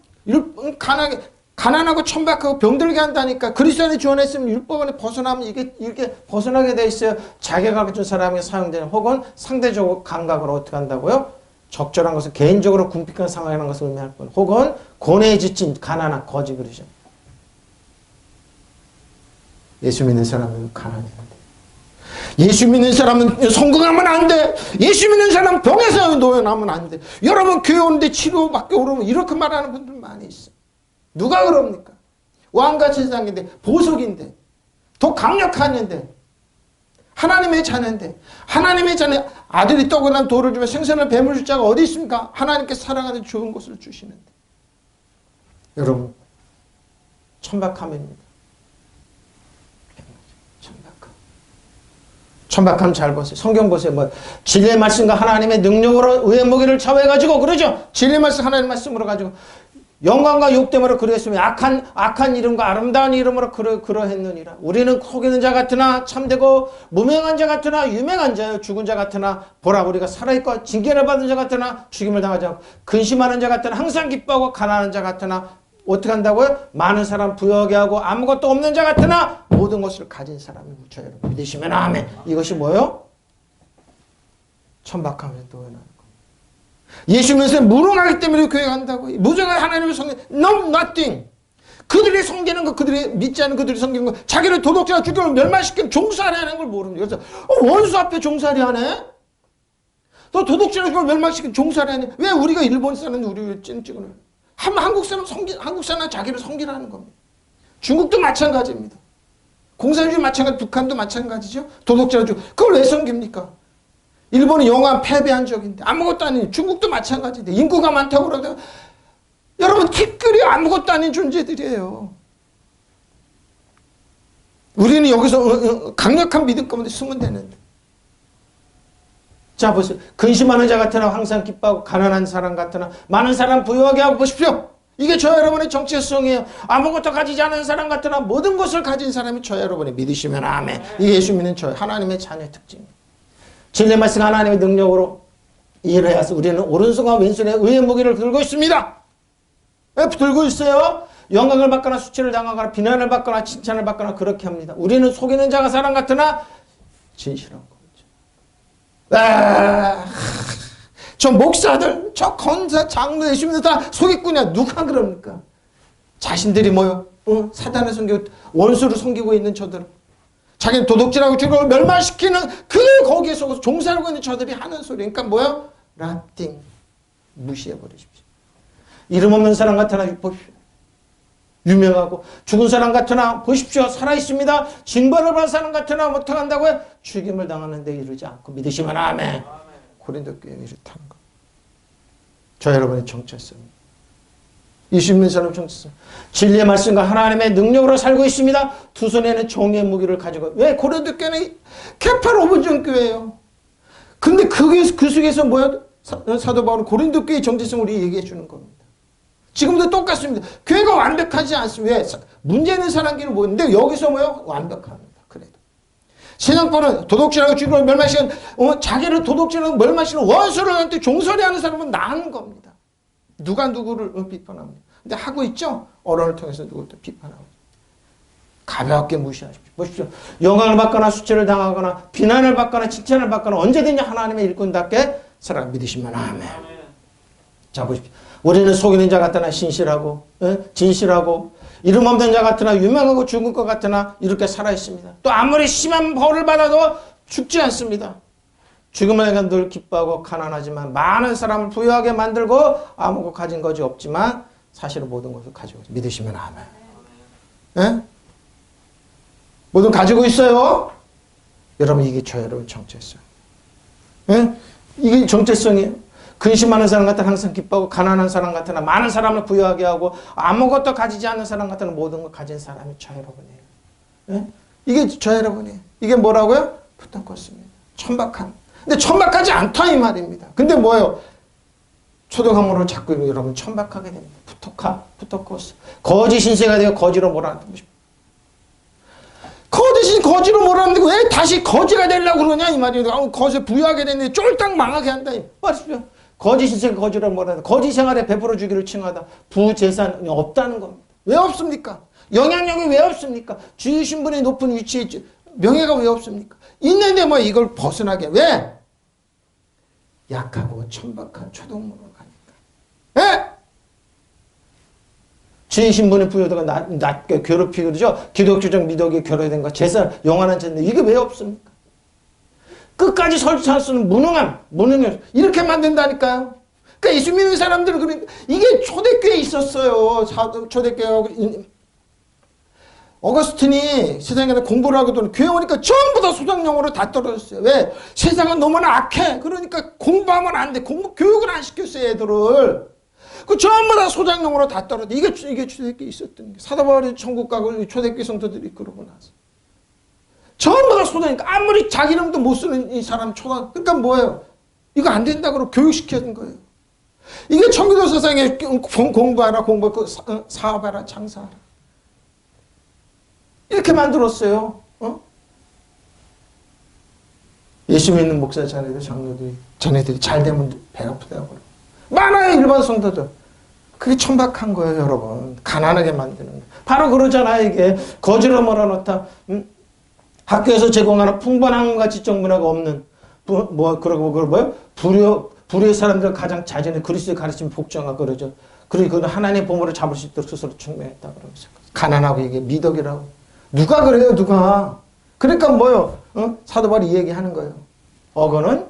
가난하고 천박하고 병들게 한다니까. 그리스도 안에 지원했으면 율법 안에 벗어나면 이게 벗어나게 돼 있어요. 자기가 가진 사람에게 사용되는 혹은 상대적으로 감각으로 어떻게 한다고요? 적절한 것을 개인적으로 궁핍한 상황이라는 것을 의미할 뿐 혹은 고뇌에 지친 가난한 거지 그러죠. 예수 믿는 사람은 가난해야 돼. 예수 믿는 사람은 성공하면 안 돼. 예수 믿는 사람은 병에서 노연하면 안 돼. 여러분 교회 오는데 치료받게 오르면 이렇게 말하는 분들 많이 있어. 누가 그럽니까? 왕같이 세상인데 보석인데 더 강력한인데 하나님의 자녀인데 하나님의 자녀 아들이 떡을 돌을 주며 생선을 뱀을 줄 자가 어디 있습니까? 하나님께 사랑하는 좋은 것을 주시는데 여러분, 천박함입니다. 천박함. 천박함 잘 보세요. 성경 보세요. 뭐 진리의 말씀과 하나님의 능력으로 의의 무기를 처해가지고 그러죠. 진리의 말씀 하나님의 말씀으로 가지고 영광과 욕됨으로 그러했으며 악한 이름과 아름다운 이름으로 그러했느니라. 우리는 속이는 자 같으나 참되고 무명한 자 같으나 유명한 자요 죽은 자 같으나 보라 우리가 살아있고 징계를 받은 자 같으나 죽임을 당하지 않고 근심하는 자 같으나 항상 기뻐하고 가난한 자 같으나 어떻게 한다고요? 많은 사람 부여하게 하고 아무것도 없는 자 같으나 모든 것을 가진 사람이 묻혀 여러분 믿으시면 아멘. 이것이 뭐예요? 천박함에서 도연하는 거. 예수 믿으면서 무능하기 때문에 교회 간다고. 무능한 하나님의 성경, no nothing. 그들이 섬기는 거, 그들이 믿지 않는 그들이 섬기는 거, 자기를 도덕질하고 주교를 멸망시키는 종살이 하는 걸 모릅니다. 그래서 원수 앞에 종살이 하네? 또 도덕질하고 주교를 멸망시키는 종살이 하네? 왜 우리가 일본 사는 우리를 찍어내요? 한국 사람은 자기를 섬기라는 겁니다. 중국도 마찬가지입니다. 공산주의 마찬가지, 북한도 마찬가지죠. 도덕질하고 그걸 왜 섬깁니까? 일본이 영화 패배한 적인데 아무것도 아닌 중국도 마찬가지인데 인구가 많다고 그러다가 여러분 티끌이 아무것도 아닌 존재들이에요. 우리는 여기서 강력한 믿음 가운데 숨으면 되는데. 자 보세요. 근심하는 자 같으나 항상 기뻐하고 가난한 사람 같으나 많은 사람 부유하게 하고 보십시오. 이게 저 여러분의 정체성이에요. 아무것도 가지지 않은 사람 같으나 모든 것을 가진 사람이 저 여러분의 믿으시면 아멘. 이게 예수 믿는 저 하나님의 자녀의 특징입니다. 진리의 말씀 하나님의 능력으로 일을 해서 우리는 오른손과 왼손에 의의 무기를 들고 있습니다. 왜 들고 있어요? 영광을 받거나 수치를 당하거나 비난을 받거나 칭찬을 받거나 그렇게 합니다. 우리는 속이는 자가 사람 같으나 진실한 거죠. 저 목사들, 저 권사, 장로, 예수 믿는 다 소기꾼이야. 누가 그럽니까? 자신들이 뭐요? 사단을 섬기고 원수를 섬기고 있는 저들. 자기는 도둑질하고 주를 멸망시키는 거기에 속아서 종살고 있는 저들이 하는 소리. 그러니까 뭐야? 라띵. 무시해버리십시오. 이름 없는 사람 같으나 보십시오. 유명하고 죽은 사람 같으나 보십시오. 살아있습니다. 징벌을 받은 사람 같으나 어떻게 한다고요? 죽임을 당하는데 이르지 않고 믿으시면 아멘. 고린도 교회에 이렇다는 거. 저 여러분의 정체성입니다. 예수 믿는 사람 정체성. 진리의 말씀과 하나님의 능력으로 살고 있습니다. 두 손에는 종의 무기를 가지고. 왜? 고린도 교회는 케파로 오분전 교회예요. 근데 그 속에서 뭐야? 사도 바울은 고린도 교회의 정체성을 우리 얘기해 주는 겁니다. 지금도 똑같습니다. 교회가 완벽하지 않습니다. 왜? 문제 있는 사람끼리 모였는데 여기서 뭐요? 완벽합니다. 그래도. 세상권은 도둑질하고 죽이고 멸망시키는 자기를 도둑질하고 멸망시키는 원수를 한테 종소리하는 사람은 나은 겁니다. 누가 누구를 비판합니다. 근데 하고 있죠? 언어를 통해서 누구를 비판하고. 가볍게 무시하십시오. 보십시오. 영광을 받거나 수치를 당하거나 비난을 받거나 칭찬을 받거나 언제든지 하나님의 일꾼답게 살아가 믿으시면 아멘. 자 보십시오. 우리는 속이는 자 같으나 신실하고 진실하고 이름 없는 자 같으나 유명하고 죽을 것 같으나 이렇게 살아있습니다. 또 아무리 심한 벌을 받아도 죽지 않습니다. 죽음을 향해 늘 기뻐하고 가난하지만 많은 사람을 부유하게 만들고 아무것도 가진 것이 없지만 사실은 모든 것을 가지고 있어요. 믿으시면 아멘. 예? 모든 가지고 있어요. 여러분 이게 저 여러분 정체성. 예? 이게 정체성이에요. 근심하는 사람 같으나 항상 기뻐하고 가난한 사람 같으나 많은 사람을 부유하게 하고 아무것도 가지지 않는 사람 같으나 모든 걸 가진 사람이 저 여러분이에요. 예? 이게 저 여러분이에요. 이게 뭐라고요? 부탁했습니다. 천박함. 근데 천박하지 않다 이 말입니다. 근데 뭐예요? 초등학문으로 자꾸 여러분 천박하게 됩니다. 부탁코스. 거짓 신세가 되어 거지로 몰아넣는 것입니다. 거짓이 거지로 몰아넣는 왜 다시 거지가 되려고 그러냐 이 말이에요. 거기서 부유하게 됐는데 쫄딱 망하게 한다 이 말이죠. 거짓 신세가 거지로 몰아넣는 거짓 생활에 베풀어 주기를 칭하다. 부재산이 없다는 겁니다. 왜 없습니까? 영향력이 왜 없습니까? 주유 신분이 높은 위치에 있죠. 명예가 왜 없습니까? 있는데 뭐 이걸 벗어나게 왜? 약하고 천박한 초동문으로 가니까. 예? 주인 신분의 부여도가 낮게 괴롭히고 그러죠. 기독교적 미덕에 결여된 것, 재산, 영원한 재산 이게 왜 없습니까? 끝까지 설치할 수 있는 무능함 이렇게 만든다니까요. 그러니까 예수 믿는 사람들은 그러니까 이게 초대교회에 있었어요. 초대교회 어거스틴이 세상에 공부를 하거든 교회 오니까 전부 다 소장용어로 다 떨어졌어요. 왜? 세상은 너무나 악해. 그러니까 공부하면 안 돼. 교육을 안 시켰어요, 애들을. 그 전부 다 소장용으로 다 떨어져. 이게 초대교회 있었던 게. 사도 바울이 천국 가고 초대교회 성도들이 그러고 나서. 전부 다 소장이니까 아무리 자기 이름도 못 쓰는 이 사람 초등. 그러니까 뭐예요? 이거 안 된다고 교육시키는 거예요. 이게 청교도 세상에 공부하라, 사업하라, 장사하라. 이렇게 만들었어요. 예수 믿는 목사 자네들, 장로들이, 자네들이 잘 되면 배가 아프다고. 많아요, 일반 성도들. 그게 천박한 거예요, 여러분. 가난하게 만드는 거. 바로 그러잖아요, 이게. 거지로 몰아넣다. 학교에서 제공하는 풍부한 것과 지적 문화가 없는, 불효의 사람들 가장 자신의 그리스도의 가르침 복종하고 그러죠. 그리고 하나님의 보물을 잡을 수 있도록 스스로 충명했다 그러면서. 가난하고 이게 미덕이라고. 누가 그래요, 누가. 그러니까 뭐요? 사도 바울이 이 얘기하는 거예요. 어거는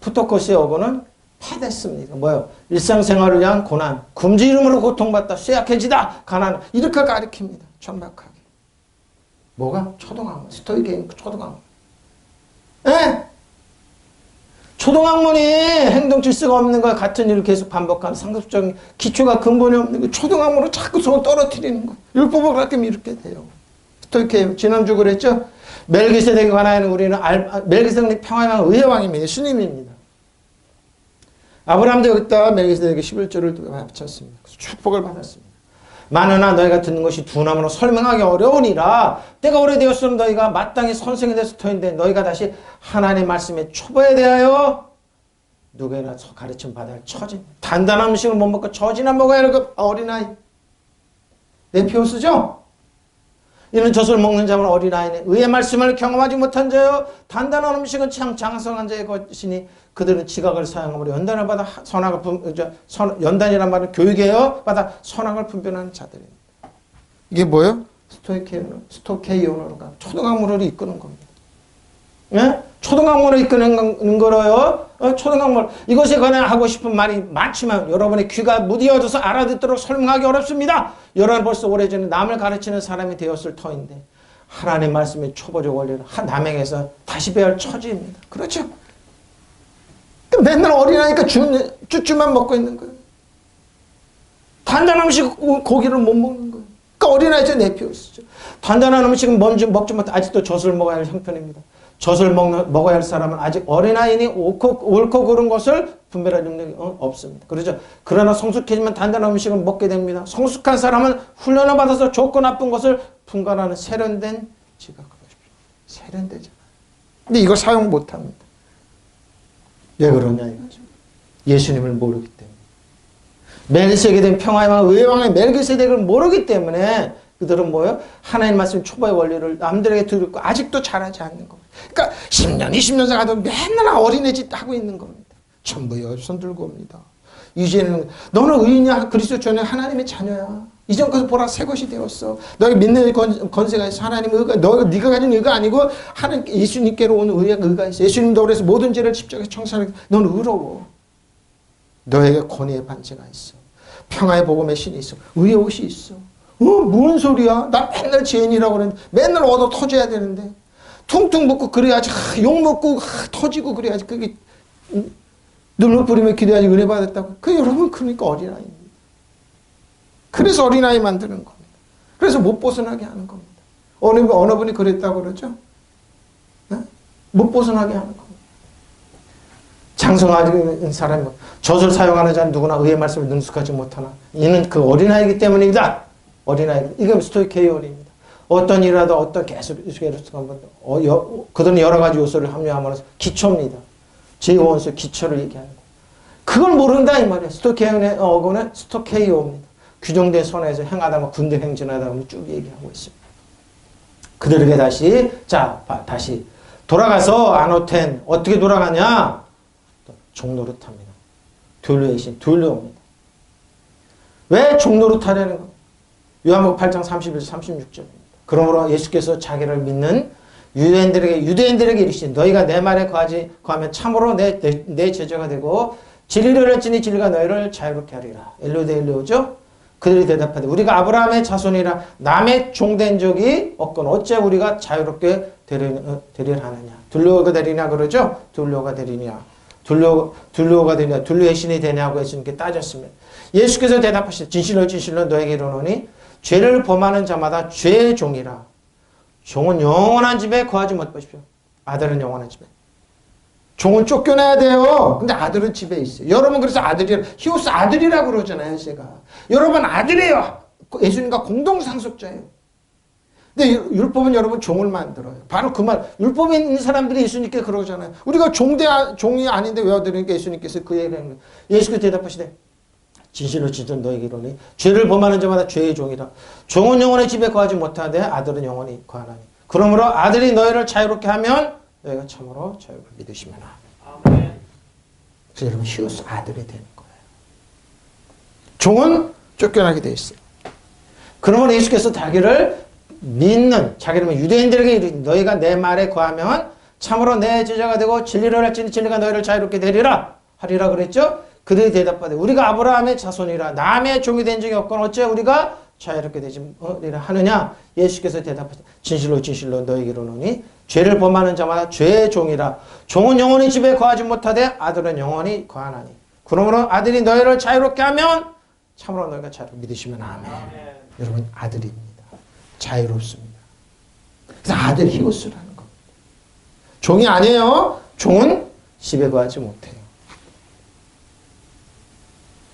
푸토코스의 어거는 파됐습니다. 뭐요? 일상생활을 위한 고난, 금지 이름으로 고통받다, 쇠약해지다, 가난 이렇게 가리킵니다. 천박하게. 뭐가? 초등학문. 스토이계인 초등학문. 예? 초등학문이 행동 질서가 없는 것 같은 일을 계속 반복하는 상습적인 기초가 근본이 없는 거. 초등학문으로 자꾸 서로 떨어뜨리는 거. 율법을 가르치면 이렇게 돼요. 스토이케 지난주 그랬죠? 멜기세덱에 관하여는 우리는 멜기세덱이 평화의 왕, 의의 왕입니다. 예수님입니다. 아브라함도 여기다 멜기세덱에게 11조를 바쳤습니다. 축복을 받았습니다. 마누나 너희가 듣는 것이 두나무로 설명하기 어려우니라. 때가 오래되었으면 너희가 마땅히 선생이 돼서 터인데 너희가 다시 하나님의 말씀의 초보에 대하여 누구나 가르침 받아야 할 처진. 단단한 음식을 못 먹고 처지나 먹어야 할 그 어린아이. 네피오스죠? 이는 젖을 먹는 자는 어린아이네. 의의 말씀을 경험하지 못한 자요. 단단한 음식은 참 장성한 자의 것이니 그들은 지각을 사용함으로 연단을 받아 연단이란 말은 교육이에요. 받아 선악을 분별하는 자들입니다. 이게 뭐예요? 스토케이온으로가 초등학문으로 이끄는 겁니다. 예? 초등학문으로 이끄는 거로요. 초등학문. 이것에 관해 하고 싶은 말이 많지만 여러분의 귀가 무디어져서 알아듣도록 설명하기 어렵습니다. 여러분 벌써 오래전에 남을 가르치는 사람이 되었을 터인데 하나님의 말씀의 초보적 원리를 남에게서 다시 배울 할 처지입니다. 그렇죠? 맨날 어린아이니까 쭈쭈만 먹고 있는 거예요. 단단한 음식 고기를 못 먹는 거예요. 그러니까 어린아이죠. 네피오스죠. 단단한 음식은 먹지 못해 아직도 젖을 먹어야 할 형편입니다. 젖을 먹어야 할 사람은 아직 어린아이니 옳고 그른 것을 분별할 능력이 없습니다. 그렇죠? 그러나 성숙해지면 단단한 음식을 먹게 됩니다. 성숙한 사람은 훈련을 받아서 좋고 나쁜 것을 분간하는 세련된 지각을 하십시오. 세련되잖아요. 근데 이걸 사용 못합니다. 왜 그러냐 이거죠. 예수님을 모르기 때문에. 멜기세덱의 평화의 왕, 의의 왕의 멜기세덱을 모르기 때문에 그들은 뭐예요? 하나님 말씀 초보의 원리를 남들에게 들었고 아직도 잘하지 않는 겁니다. 그러니까 10년, 20년 가도 맨날 어린애 짓 하고 있는 겁니다. 전부 손 들고 옵니다. 이제는 너는 의인이야. 그리스도 전에 하나님의 자녀야. 이전 것을 보라 새 것이 되었어. 너희 믿는 권세가 있어. 하나님의 의가 네가 가진 의가 아니고 하나님 예수님께로 온 의가 있어. 예수님도 그래서 모든 죄를 십자가에 청산하게 너는 의로워. 너에게 권위의 반지가 있어. 평화의 복음의 신이 있어. 의의 옷이 있어. 뭔 소리야? 나 맨날 죄인이라고 그랬는데 맨날 얻어 터져야 되는데 퉁퉁 붓고 그래야지 욕 먹고 터지고 그래야지 그게 눌러 뿌리며 기도해야지 은혜 받았다고. 그 여러분 그러니까 어린아이입니다. 그래서 어린아이 만드는 겁니다. 그래서 못 벗어나게 하는 겁니다. 어느 분이 그랬다고 그러죠? 네? 못 벗어나게 하는 겁니다. 장성하는 사람이 젖을 사용하는 자는 누구나 의의 말씀을 능숙하지 못하나 이는 그 어린아이이기 때문입니다. 어린아이. 이게 스토이케이온입니다. 어떤 일이라도 어떤 그들은 여러 가지 요소를 합류함으로써 기초입니다. 제5원수 기초를 얘기하는 거예요. 그걸 모른다 이 말이에요. 스토이케이온의 어고는 스토케이오입니다. 규정된 선에서 행하다가 군대 행진하다가 쭉 얘기하고 있습니다. 그들에게 다시 돌아가서 아노텐 어떻게 돌아가냐? 종노릇합니다. 둘로의 신, 둘로입니다. 왜 종노릇하려는 겁니까? 요한복음 8장 31절 36절입니다. 그러므로 예수께서 자기를 믿는 유대인들에게 이르시되 너희가 내 말에 거하면 참으로 내 제자가 되고 진리를 알지니 진리가 너희를 자유롭게 하리라. 엘로데일로죠. 그들이 대답하되 우리가 아브라함의 자손이라 남의 종된 적이 없건 어째 우리가 자유롭게 되려 하느냐. 둘로가 되리냐 그러죠. 둘로가 되리냐. 둘로가 되냐, 둘로의 신이 되냐고 예수님께 따졌으면 예수께서 대답하시되 진실로 진실로 너에게 이르노니 죄를 범하는 자마다 죄의 종이라. 종은 영원한 집에 거하지 못하십시오. 아들은 영원한 집에. 종은 쫓겨나야 돼요. 근데 아들은 집에 있어요. 여러분 그래서 히오스 아들이라고 그러잖아요. 제가. 여러분 아들이에요. 예수님과 공동상속자예요. 근데 율법은 여러분 종을 만들어요. 바로 그 말. 율법에 있는 사람들이 예수님께 그러잖아요. 우리가 종이 아닌데 왜 얻으니까 예수님께서 그 얘기를 하는 거예요. 예수께서 대답하시되 진실로 진실로 너에게 이르노니 죄를 범하는 자마다 죄의 종이라. 종은 영원히 집에 거하지 못하되 아들은 영원히 거하나니. 그러므로 아들이 너희를 자유롭게 하면 너희가 참으로 자유를 믿으시면 아멘. 그래서 여러분 히오스 아들이 되는 거예요. 종은 쫓겨나게 돼 있어요. 그러면 예수께서 자기를 믿는 자기는 유대인들에게 이르니 너희가 내 말에 거하면 참으로 내 제자가 되고 진리를 할지니 진리가 너희를 자유롭게 되리라 하리라 그랬죠. 그들이 대답하되 우리가 아브라함의 자손이라 남의 종이 된 적이 없거나 어째 우리가 자유롭게 되리라 하느냐. 예수께서 대답하되 진실로 진실로 너희에게 이르노니 죄를 범하는 자마다 죄의 종이라. 종은 영원히 집에 거하지 못하되 아들은 영원히 거하나니. 그러므로 아들이 너희를 자유롭게 하면 참으로 너희가 자유롭게 믿으시면 아멘. 여러분 아들입니다. 자유롭습니다. 그래서 아들 히오스라는 겁니다. 종이 아니에요. 종은 집에 거하지 못해요.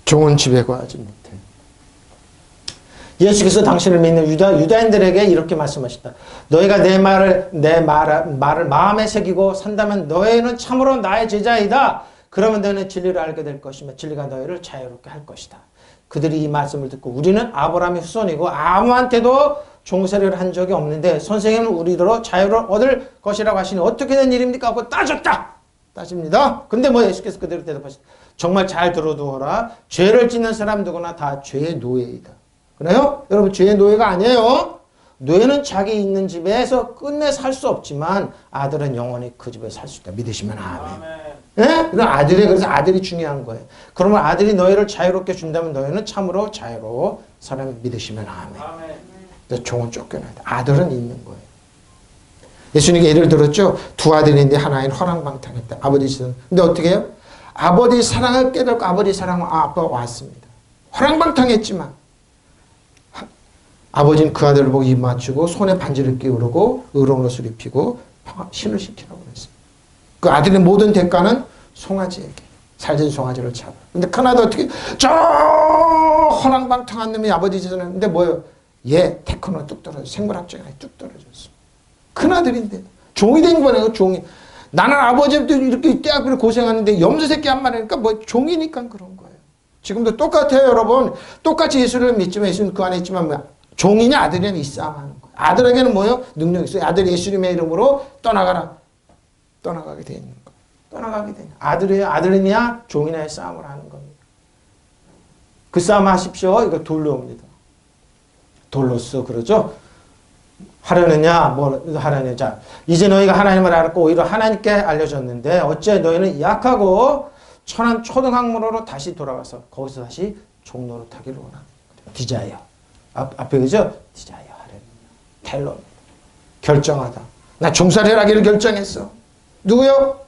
종은 집에 거하지 못해요. 예수께서 당신을 믿는 유다인들에게 이렇게 말씀하셨다. 너희가 내 말을 마음에 새기고 산다면 너희는 참으로 나의 제자이다. 그러면 너희는 진리를 알게 될 것이며 진리가 너희를 자유롭게 할 것이다. 그들이 이 말씀을 듣고 우리는 아브라함의 후손이고 아무한테도 종살이를 한 적이 없는데 선생님은 우리로 자유를 얻을 것이라고 하시니 어떻게 된 일입니까? 하고 따집니다. 근데 예수께서 그대로 대답하시다. 정말 잘 들어두어라. 죄를 짓는 사람 누구나 다 죄의 노예이다. 그래요? 여러분 죄의 노예가 아니에요. 노예는 자기 있는 집에서 끝내 살 수 없지만 아들은 영원히 그 집에 살 수 있다. 믿으시면 아멘. 예? 그래서 아들이 중요한 거예요. 그러면 아들이 너희를 자유롭게 준다면 너희는 참으로 자유로 사람을 믿으시면 아멘. 종은 쫓겨나야 돼. 아들은 있는 거예요. 예수님께 예를 들었죠. 두 아들인데 하나는 허랑방탕했다. 아버지 있었는데. 근데 어떻게 해요? 아버지 사랑을 깨닫고 아버지 사랑은 아빠가 왔습니다. 허랑방탕했지만 아버지는 그 아들을 보고 입 맞추고 손에 반지를 끼우르고 의로운 옷을 입히고 신을 시키라고 그랬어요. 그 아들의 모든 대가는 송아지에게 살진 송아지를 잡아. 근데 큰 아들 어떻게 저 허랑방탕한 놈이 아버지 짓을 했는데 뭐예요? 테크노 뚝 떨어져. 생물학적이 뚝 떨어졌어. 큰 아들인데 종이 된 거네요. 종이. 나는 아버지부터 이렇게 떼약비를 고생하는데 염소 새끼 한 마리니까 종이니까 그런 거예요. 지금도 똑같아요, 여러분. 똑같이 예수를 믿지만 예수는 그 안에 있지만 종이냐 아들이냐 이 싸움 하는 거예요. 아들에게는 뭐예요? 능력이 있어요. 아들이 예수님의 이름으로 떠나가라. 떠나가게 돼 있는 거예요. 떠나가게 되냐. 아들이냐 종이냐의 싸움을 하는 겁니다. 그 싸움 하십시오. 이거 돌로 옵니다. 돌로써 그러죠. 하려느냐 하려느냐. 자, 이제 너희가 하나님을 알았고 오히려 하나님께 알려졌는데 어째 너희는 약하고 천한 초등학문으로 다시 돌아가서 거기서 다시 종로로 타기를 원하는 거예요. 디자이어. 앞에 그죠? 디자이어 하려느냐. 텔러. 결정하다. 나 종살이를 하기를 결정했어. 누구요?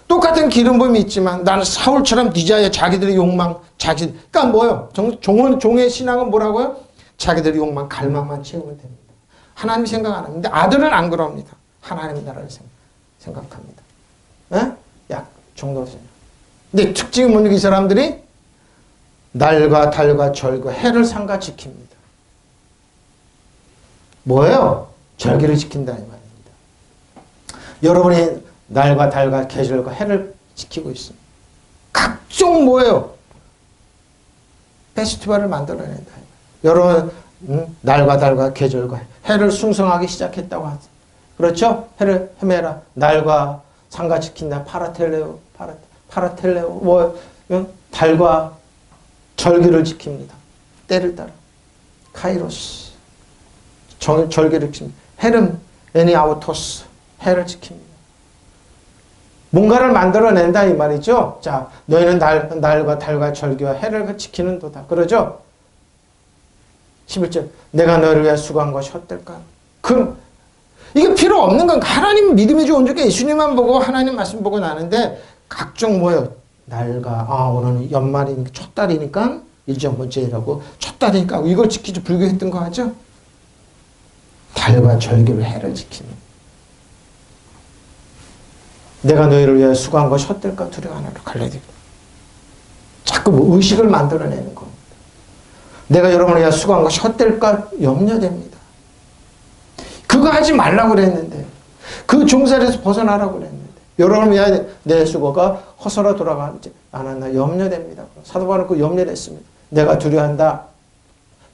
똑같은 기름 부음이 있지만 나는 사울처럼 디자이어 자기들의 욕망 그러니까 뭐예요? 종의 신앙은 뭐라고요? 자기들의 욕망 갈망만 채우면 됩니다. 하나님 생각 안 합니다. 아들은 안 그럽니다. 하나님 나라를 생각합니다. 종로 생각. 근데 특징이 뭐냐 이 사람들이 날과 달과 절과 해를 삼가 지킵니다. 뭐예요? 절기를 지킨다 이 말입니다. 여러분이 날과 달과 계절과 해를 지키고 있습니다. 각종 뭐예요? 페스티벌을 만들어낸다. 여러분 날과 달과 계절과 해를 숭상하기 시작했다고 하죠. 그렇죠? 해를 헤매라. 날과 상가 지킨다. 파라텔레오. 달과 절기를 지킵니다. 때를 따라. 카이로스. 절기를 지킵니다. 해는 에니아우토스. 해를 지킵니다. 뭔가를 만들어낸다 이 말이죠. 자, 너희는 날과 달과 절기와 해를 지키는 도다. 그러죠? 11절 내가 너를 위해 수고한 것이 헛될까? 이게 필요 없는 건 하나님 믿음이 좋은 적에 예수님만 보고 하나님 말씀 보고 나는데 각종 뭐예요? 날과 오늘은 연말이니까 첫 달이니까 일정 번째라고 첫 달이니까 이걸 지키지 불교했던 거 하죠? 달과 절기를 해를 지키는. 내가 너희를 위하여 수고한 것이 헛될까 두려워하나를 갈라야 자꾸 뭐 의식을 만들어내는 겁니다. 내가 여러분을 위하여 수고한 것이 헛될까 염려됩니다. 그거 하지 말라고 그랬는데, 그 종살에서 벗어나라고 그랬는데, 여러분을 위하여 내 수고가 허서로 돌아가지 않았나 염려됩니다. 사도 바울은 그 염려를 했습니다. 내가 두려워한다.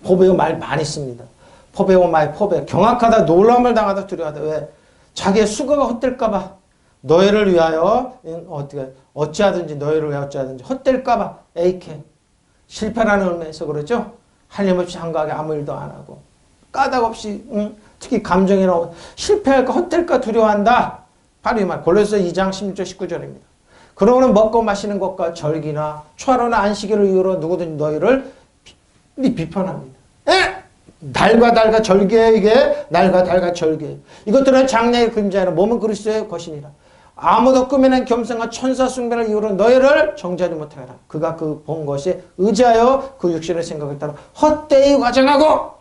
포베오 말 많이 씁니다. 포베오 말 포베. 경악하다, 놀라움을 당하다, 두려워하다. 왜? 자기의 수고가 헛될까봐. 너희를 위하여 어찌하든지 너희를 위하여 어찌하든지 헛될까봐. 에이케. 실패라는 의미에서 그러죠. 한림없이 한가하게 아무 일도 안 하고 까닭없이 특히 감정이나 실패할까 헛될까 두려워한다. 바로 이 말. 골로새 2장 16절 19절입니다. 그러고는 먹고 마시는 것과 절기나 초하루나 안식일을 이유로 누구든지 너희를 비판합니다. 달과 절기에 이게 날과 달과 절기. 이것들은 장래의 그림자이나 몸은 그리스도의 것이니라. 아무도 꾸며낸 겸손과 천사 숭배를 이유로 너희를 정죄하지 못하라. 그가 그 본 것에 의지하여 그 육신의 생각을 따라 헛되이 과장하고.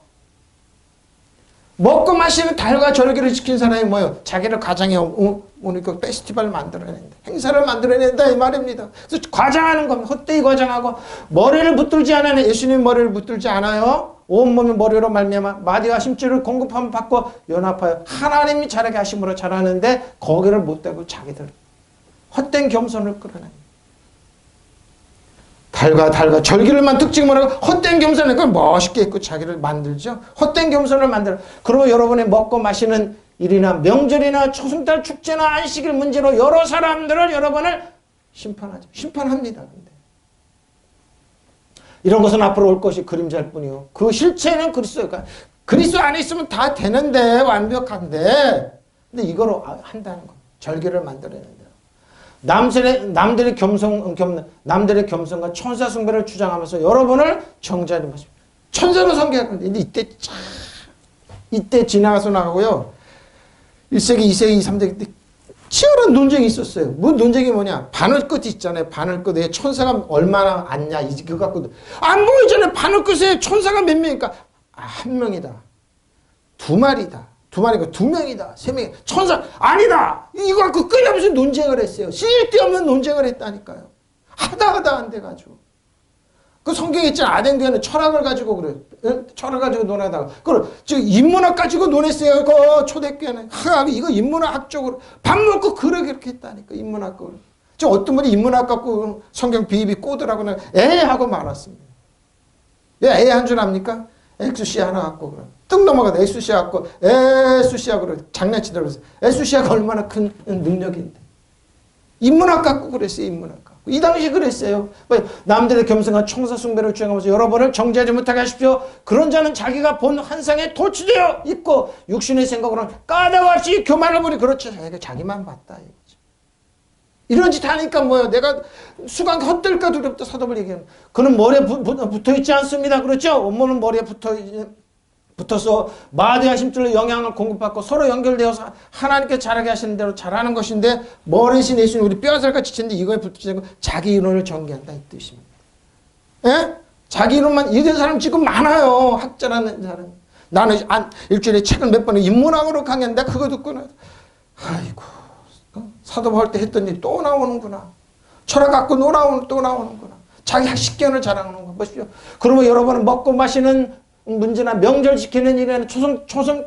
먹고 마시는 달과 절기를 지킨 사람이 뭐예요? 자기를 과장해 오늘 그 페스티벌 만들어낸다. 행사를 만들어낸다 이 말입니다. 그래서 과장하는 겁니다. 헛되이 과장하고 머리를 붙들지 않아요. 예수님 머리를 붙들지 않아요. 온몸의 머리로 말미암아 마디와 힘줄을 공급함 받고 연합하여 하나님이 자라게 하심으로 자라는데 거기를 못 대고 자기들 헛된 겸손을 끌어냅니다. 달과 절기를만 특징을 하고 헛된 겸손을 그걸 멋있게 입고 자기를 만들죠. 헛된 겸손을 만들어. 그리고 여러분이 먹고 마시는 일이나 명절이나 초승달 축제나 안식일 문제로 여러 사람들을 여러분을 심판하죠. 심판합니다. 근데. 이런 것은 앞으로 올 것이 그림자일 뿐이요. 그 실체는 그리스도니까. 그리스도 안에 있으면 다 되는데 완벽한데 근데 이거로 한다는 거. 절기를 만들어낸다. 남들의 남들의 겸손과 천사 숭배를 주장하면서 여러분을 정죄하지 마십시오. 천사로 섬겨야 하는데 근데 이때 지나가서 나가고요. 1세기, 2세기, 3세기 때 치열한 논쟁이 있었어요. 뭐 논쟁이 뭐냐? 바늘끝 있잖아요. 바늘끝에 천사가 얼마나 앉냐. 그거 갖고 안 보이잖아요. 바늘끝에 천사가 몇 명이니까 한 명이다. 두 마리다. 두 마리가 두 명이다. 세 명이다. 천사 아니다. 이거 갖고 끊임없이 논쟁을 했어요. 쓸데없는 논쟁을 했다니까요. 하다 안 돼가지고. 그 성경에 있잖아. 아덴교회는 철학을 가지고 그래. 철학을 가지고 논하다가. 그걸 지금 인문학 가지고 논했어요. 그 초대교회는. 이거 인문학적으로 밥 먹고 그렇게 했다니까. 인문학적으로. 저 어떤 분이 인문학 갖고 성경 비입이 꼬드라고는 하고 말았습니다. 왜 한 줄 압니까? 엑수시 하나 갖고 그래. 뚝 넘어가다 엑수시 갖고 에수시아 그래. 장난치더라고. 에수시아가 얼마나 큰 능력인데. 인문학 갖고 그랬어요. 인문학 갖고. 이 당시 그랬어요. 남들의 겸손과 천사 숭배를 주장하면서 여러분을 정죄하지 못하게 하십시오. 그런 자는 자기가 본 환상에 도취되어 있고 육신의 생각으로는 까닭없이 교만을 부리. 그렇죠. 자기만 봤다. 이거죠. 이런 짓 하니까 뭐예요? 내가 수강 헛될까 두렵다. 사도를 얘기하는. 그는 머리에 붙어있지 않습니다. 그렇죠? 온몸은 머리에 붙어서 마디와 힘줄로 영향을 공급받고 서로 연결되어서 하나님께 자라게 하시는 대로 자라는 것인데 머리신 예수님 우리 뼈살같이 치는데 이거에 붙지 않고 자기 이론을 전개한다 이 뜻입니다. 예? 자기 이론만 이런 사람 지금 많아요. 학자라는 사람. 나는 일주일에 책을 몇 번 인문학으로 강의한다. 그거 듣고 아이고 사도 바울 때 했던 일 또 나오는구나. 철학 갖고 또 나오는구나. 자기 학식견을 자랑하는 거 보십시오. 그러면 여러분은 먹고 마시는 문제나 명절 지키는 일에는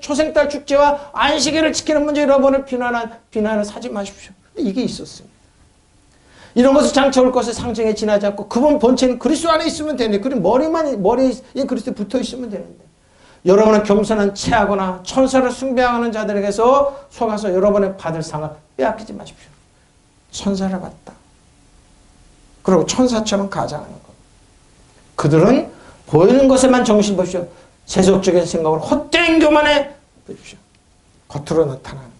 초생달 축제와 안식일을 지키는 문제 여러분을 비난을 사지 마십시오. 이게 있었습니다. 이런 것을 장차 올 것을 상징에 지나지 않고 그분 본체는 그리스도 안에 있으면 되는데 그리고 머리에 그리스도에 붙어 있으면 되는데 여러분은 겸손한 체하거나 천사를 숭배하는 자들에게서 속아서 여러분의 받을 상을 빼앗기지 마십시오. 천사를 받다. 그리고 천사처럼 가장하는 것. 그들은 보이는 것에만 정신 보십시오. 세속적인 생각으로 헛된 교만에 보십시오. 겉으로 나타나는 것.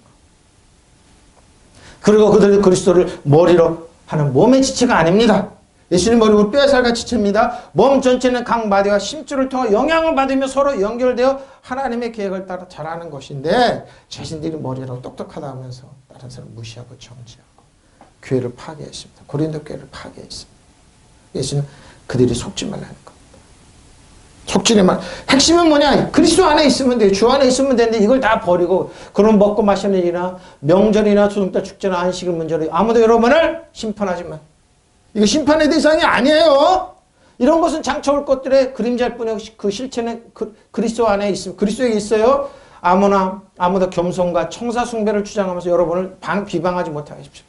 그리고 그들이 그리스도를 머리로 하는 몸의 지체가 아닙니다. 예수님 머리로 뼈살같이 칩니다. 몸 전체는 각 마디와 심줄을 통해 영향을 받으며 서로 연결되어 하나님의 계획을 따라 자라는 것인데 자신들이 머리라고 똑똑하다 하면서 다른 사람 무시하고 정지하고 교회를 파괴했습니다. 고린도 교회를 파괴했습니다. 예수는 그들이 속지 말라는 겁니다. 속지를 말. 핵심은 뭐냐? 그리스도 안에 있으면 돼요. 주 안에 있으면 되는데 이걸 다 버리고 그런 먹고 마시는 일이나 명절이나 소중달 축제나 안식일 문제로 아무도 여러분을 심판하지 마. 이거 심판의 대상이 아니에요. 이런 것은 장차 올 것들의 그림자일 뿐이고 그 실체는 그리스도 안에 있으면 그리스도에게 있어요. 아무도 겸손과 청사 숭배를 주장하면서 여러분을 비방하지 못하게 하십시오.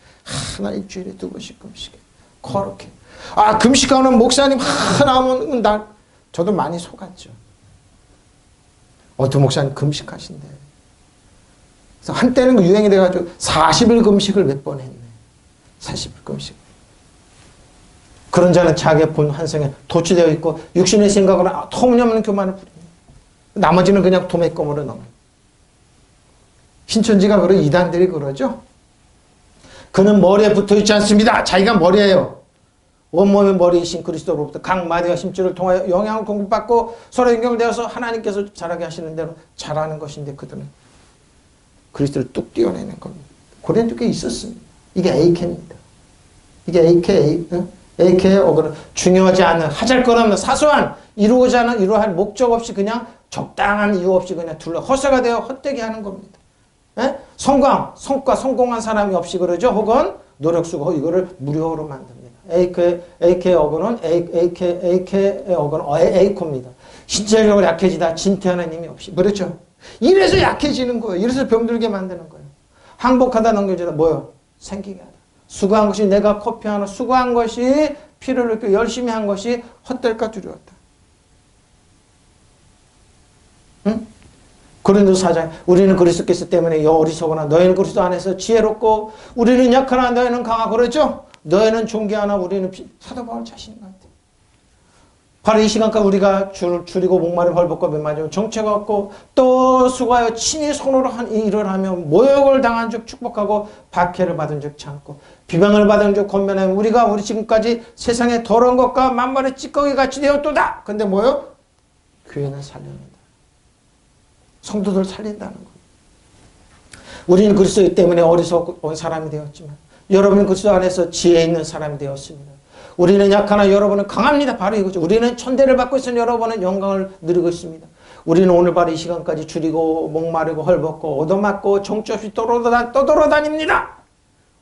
하나 일주일에 2번씩 금식해. 거룩해. 금식하는 목사님 하나 하면 저도 많이 속았죠. 어떤 목사님 금식하신대. 그래서 한때는 유행이 돼가지고 40일 금식을 몇 번 했네. 40일 금식. 그런 자는 자기의 본 환상에 도취되어 있고 육신의 생각으로 터무니없는 교만을 부립니다. 나머지는 그냥 도매껌으로 넘어요. 신천지가 그런 이단들이 그러죠. 그는 머리에 붙어있지 않습니다. 자기가 머리예요. 온몸의 머리이신 그리스도로부터 각 마디와 심줄을 통하여 영향을 공급받고 서로 연결되어서 하나님께서 잘하게 하시는 대로 잘하는 것인데 그들은 그리스도를 뚝 띄워내는 겁니다. 고린도 교회에 있었습니다. 이게 AK입니다. 이게 AK의 어그로 중요하지 않은 하잘것없는 사소한 이루어야 할 목적 없이 그냥 적당한 이유 없이 그냥 허세가 되어 헛되게 하는 겁니다. 예? 성과 성공한 사람이 없이 그러죠. 혹은 노력 쓰고 이거를 무료로 만듭니다. AK의 어그는 AK의 어그는 에이코입니다. 신체적으로 약해지다 진퇴하는 힘이 없이 그렇죠. 이래서 약해지는 거예요. 이래서 병들게 만드는 거예요. 항복하다 넘겨지다 뭐요? 생기게 하다. 수고한 것이 내가 커피 하나 수고한 것이 피를 흘리고 열심히 한 것이 헛될까 두려웠다. 응? 고린도서 4장 우리는 그리스도께서 때문에 어리석으나 너희는 그리스도 안에서 지혜롭고 우리는 약하나 너희는 강하고 그랬죠? 너희는 존귀하나 우리는 사도 바울 자신인 것 같아요. 바로 이 시간까지 우리가 줄이고 목마름 헐벗고 맨맞으면 정체가 없고 또 수고하여 친히 손으로 한 일을 하며 모욕을 당한 적 축복하고 박해를 받은 적 참고 비방을 받은 적 권면하며 우리 지금까지 세상의 더러운 것과 만발의 찌꺼기 같이 되었도다. 근데 뭐요? 교회는 살려낸다. 성도들 살린다는 거예요. 우리는 그리스도 때문에 어리석은 사람이 되었지만 여러분은 그리스도 안에서 지혜 있는 사람이 되었습니다. 우리는 약하나 여러분은 강합니다. 바로 이거죠. 우리는 천대를 받고 있으니 여러분은 영광을 누리고 있습니다. 우리는 오늘 바로 이 시간까지 줄이고 목마르고 헐벗고 얻어맞고 정처 없이 떠돌아다닙니다.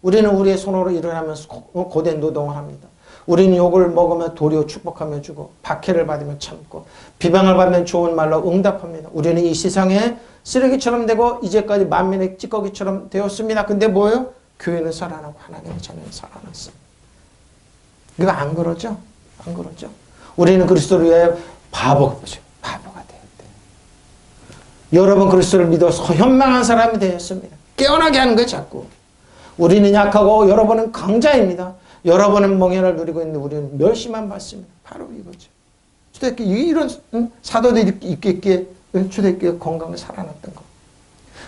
우리는 우리의 손으로 일어나면서 고된 노동을 합니다. 우리는 욕을 먹으며 도리어 축복하며 주고 박해를 받으며 참고 비방을 받으면 좋은 말로 응답합니다. 우리는 이 세상에 쓰레기처럼 되고 이제까지 만민의 찌꺼기처럼 되었습니다. 근데 뭐예요? 교회는 살아나고 하나님의 자녀는 살아났습니다. 이거 안 그러죠? 안 그러죠? 우리는 그리스도를 위하여 바보가 되었대요. 여러분 그리스도를 믿어서 현망한 사람이 되었습니다. 깨어나게 하는 거예요, 자꾸. 우리는 약하고 여러분은 강자입니다. 여러분은 멍에를 누리고 있는데 우리는 멸시만 받습니다. 바로 이거죠. 초대교회 이런 사도들이 있겠기에 초대교회 건강을 살아났던 거.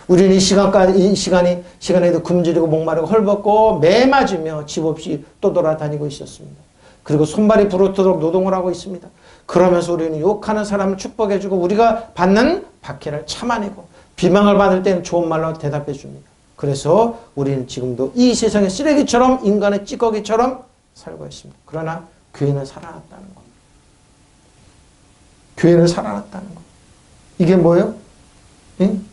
우리는 이 시간에도 굶주리고 목마르고 헐벗고 매 맞으며 집 없이 떠돌아다니고 있었습니다. 그리고 손발이 부르도록 노동을 하고 있습니다. 그러면서 우리는 욕하는 사람을 축복해주고 우리가 받는 박해를 참아내고 비방을 받을 때는 좋은 말로 대답해 줍니다. 그래서 우리는 지금도 이 세상의 쓰레기처럼 인간의 찌꺼기처럼 살고 있습니다. 그러나 교회는 살아났다는 겁니다. 교회는 살아났다는 겁니다. 이게 뭐예요? 응?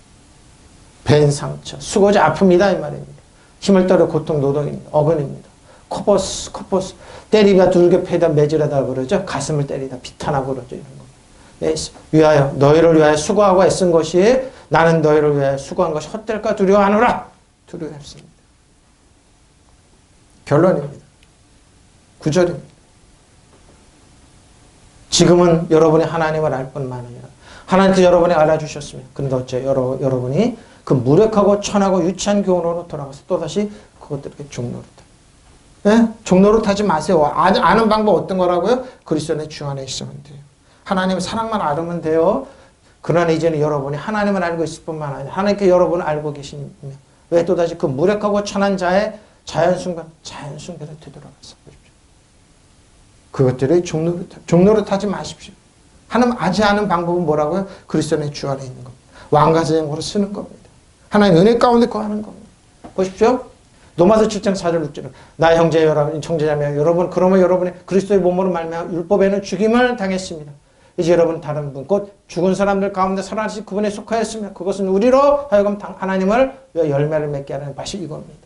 벤 상처, 수고자 아픕니다 이 말입니다. 힘을 떨어 고통 노동입니다. 어근입니다. 코퍼스 때리다 두들겨 패다 매질하다 그러죠. 가슴을 때리다 비탄하고 그러죠. 이런 거. 예, 위하여 너희를 위하여 수고하고 애쓴 것이 나는 너희를 위하여 수고한 것이 헛될까 두려워하노라. 두려워했습니다. 결론입니다. 9절입니다. 지금은 여러분이 하나님을 알 뿐만 아니라 하나님께서 여러분이 알아주셨으면 그런데 어째 여러분이 그 무력하고 천하고 유치한 교훈으로 돌아가서 또다시 그것들에게 종노릇. 예? 종노릇 하지 마세요. 아는 방법 어떤 거라고요? 그리스도의 주 안에 있으면 돼요. 하나님의 사랑만 알면 돼요. 그러나 이제는 여러분이 하나님을 알고 있을 뿐만 아니라 하나님께 여러분을 알고 계시면 왜 또다시 그 무력하고 천한 자의 자연순간에 되돌아가서 보십시오. 그것들의 종노릇 하지 마십시오. 하나님 아지 않은 방법은 뭐라고요? 그리스도의 주 안에 있는 겁니다. 왕과 제물로 쓰는 겁니다. 하나님 은혜 가운데 거하는 겁니다. 보십시오. 로마서 7장 4절 6절은 나 형제 여러분, 형제자매 여러분, 그러면 여러분이 그리스도의 몸으로 말미암아 율법에는 죽임을 당했습니다. 이제 여러분 다른 분 곧 죽은 사람들 가운데 살아나신 그분에 속하였으며 그것은 우리로 하여금 하나님을 열매를 맺게 하는 것이 이겁니다.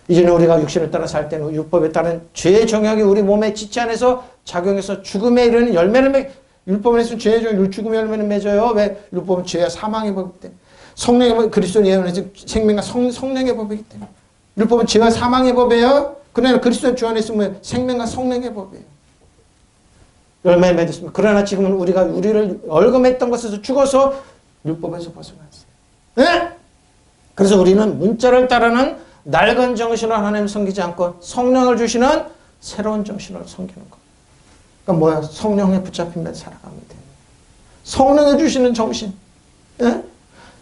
이제는 우리가 육신을 따라 살 때는 율법에 따른 죄의 정욕이 우리 몸의 지체 안에서 작용해서 죽음에 이르는 열매를 율법에서 죄의 정욕이 죽음의 열매를 맺어요. 왜? 율법은 죄와 사망의 법이기 때문에. 성령의 그리스도 예언에서 생명과 성령의 법이기 때문에. 율법은 죄와 사망의 법이에요. 그러나 그리스도 주 안에 있으면 생명과 성령의 법이에요. 열매를 맺었습니다. 그러나 지금은 우리가 우리를 얼금했던 것에서 죽어서 율법에서 벗어났어요. 네? 그래서 우리는 문자를 따르는 낡은 정신으로 하나님을 섬기지 않고 성령을 주시는 새로운 정신으로 섬기는 것. 그러니까 뭐야? 성령에 붙잡히면 살아가면 돼요. 성령에 주시는 정신. 네?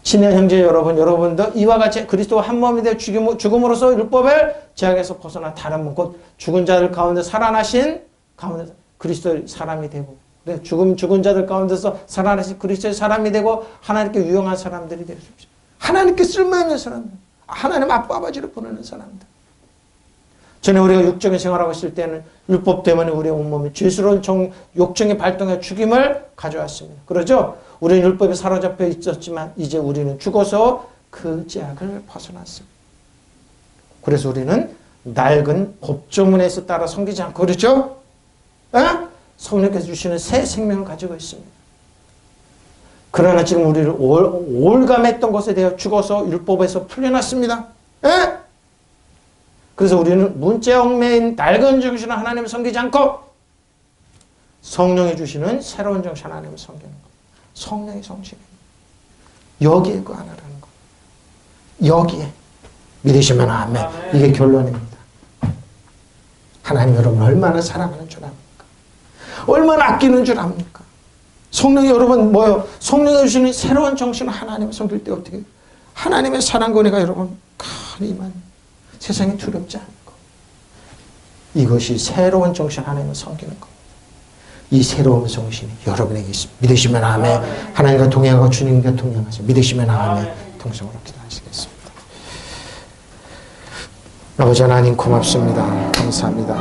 친한 형제 여러분, 여러분도 이와 같이 그리스도와 한 몸이 되어 죽음으로써 율법을 제약에서 벗어나 다른 분, 곧 죽은 자들 가운데 살아나신 가운데 그리스도의 사람이 되고, 그래, 죽은 자들 가운데서 살아나신 그리스도의 사람이 되고 하나님께 유용한 사람들이 되어 주십시오. 하나님께 쓸모있는 사람들. 하나님 아버지를 부르는 사람들. 전에 우리가 육정의 생활하고 있을 때는 율법 때문에 우리의 온몸이 죄스러운 욕정의 발동에 죽임을 가져왔습니다. 그러죠? 우리는 율법에 사로잡혀 있었지만 이제 우리는 죽어서 그 제약을 벗어났습니다. 그래서 우리는 낡은 법조문에서 따라 섬기지 않고 그렇죠? 성령께서 주시는 새 생명을 가지고 있습니다. 그러나 지금 우리를 올감했던 것에 대해 죽어서 율법에서 풀려났습니다. 그래서 우리는 문제 얽매인 낡은 정신을 하나님을 섬기지 않고 성령이 주시는 새로운 정신 하나님을 섬기는 것. 성령의 정신입니다. 여기에 그 하나라는 것. 여기에. 믿으시면 아멘. 이게 결론입니다. 하나님 여러분 얼마나 사랑하는 줄 압니까? 얼마나 아끼는 줄 압니까? 성령이 여러분 뭐요? 성령이 주시는 새로운 정신을 하나님을 섬길 때 어떻게 하나님의 사랑과 은혜가 여러분 가리만 세상에 두렵지 않고 이것이 새로운 정신 하나님을 섬기는 겁니다. 이 새로운 정신이 여러분에게 있습니다. 믿으시면 아멘. 하나님과 동행하고 주님과 동행하세요. 믿으시면 아멘. 동성으로 기도하시겠습니다. 아버지 하나님 고맙습니다. 감사합니다.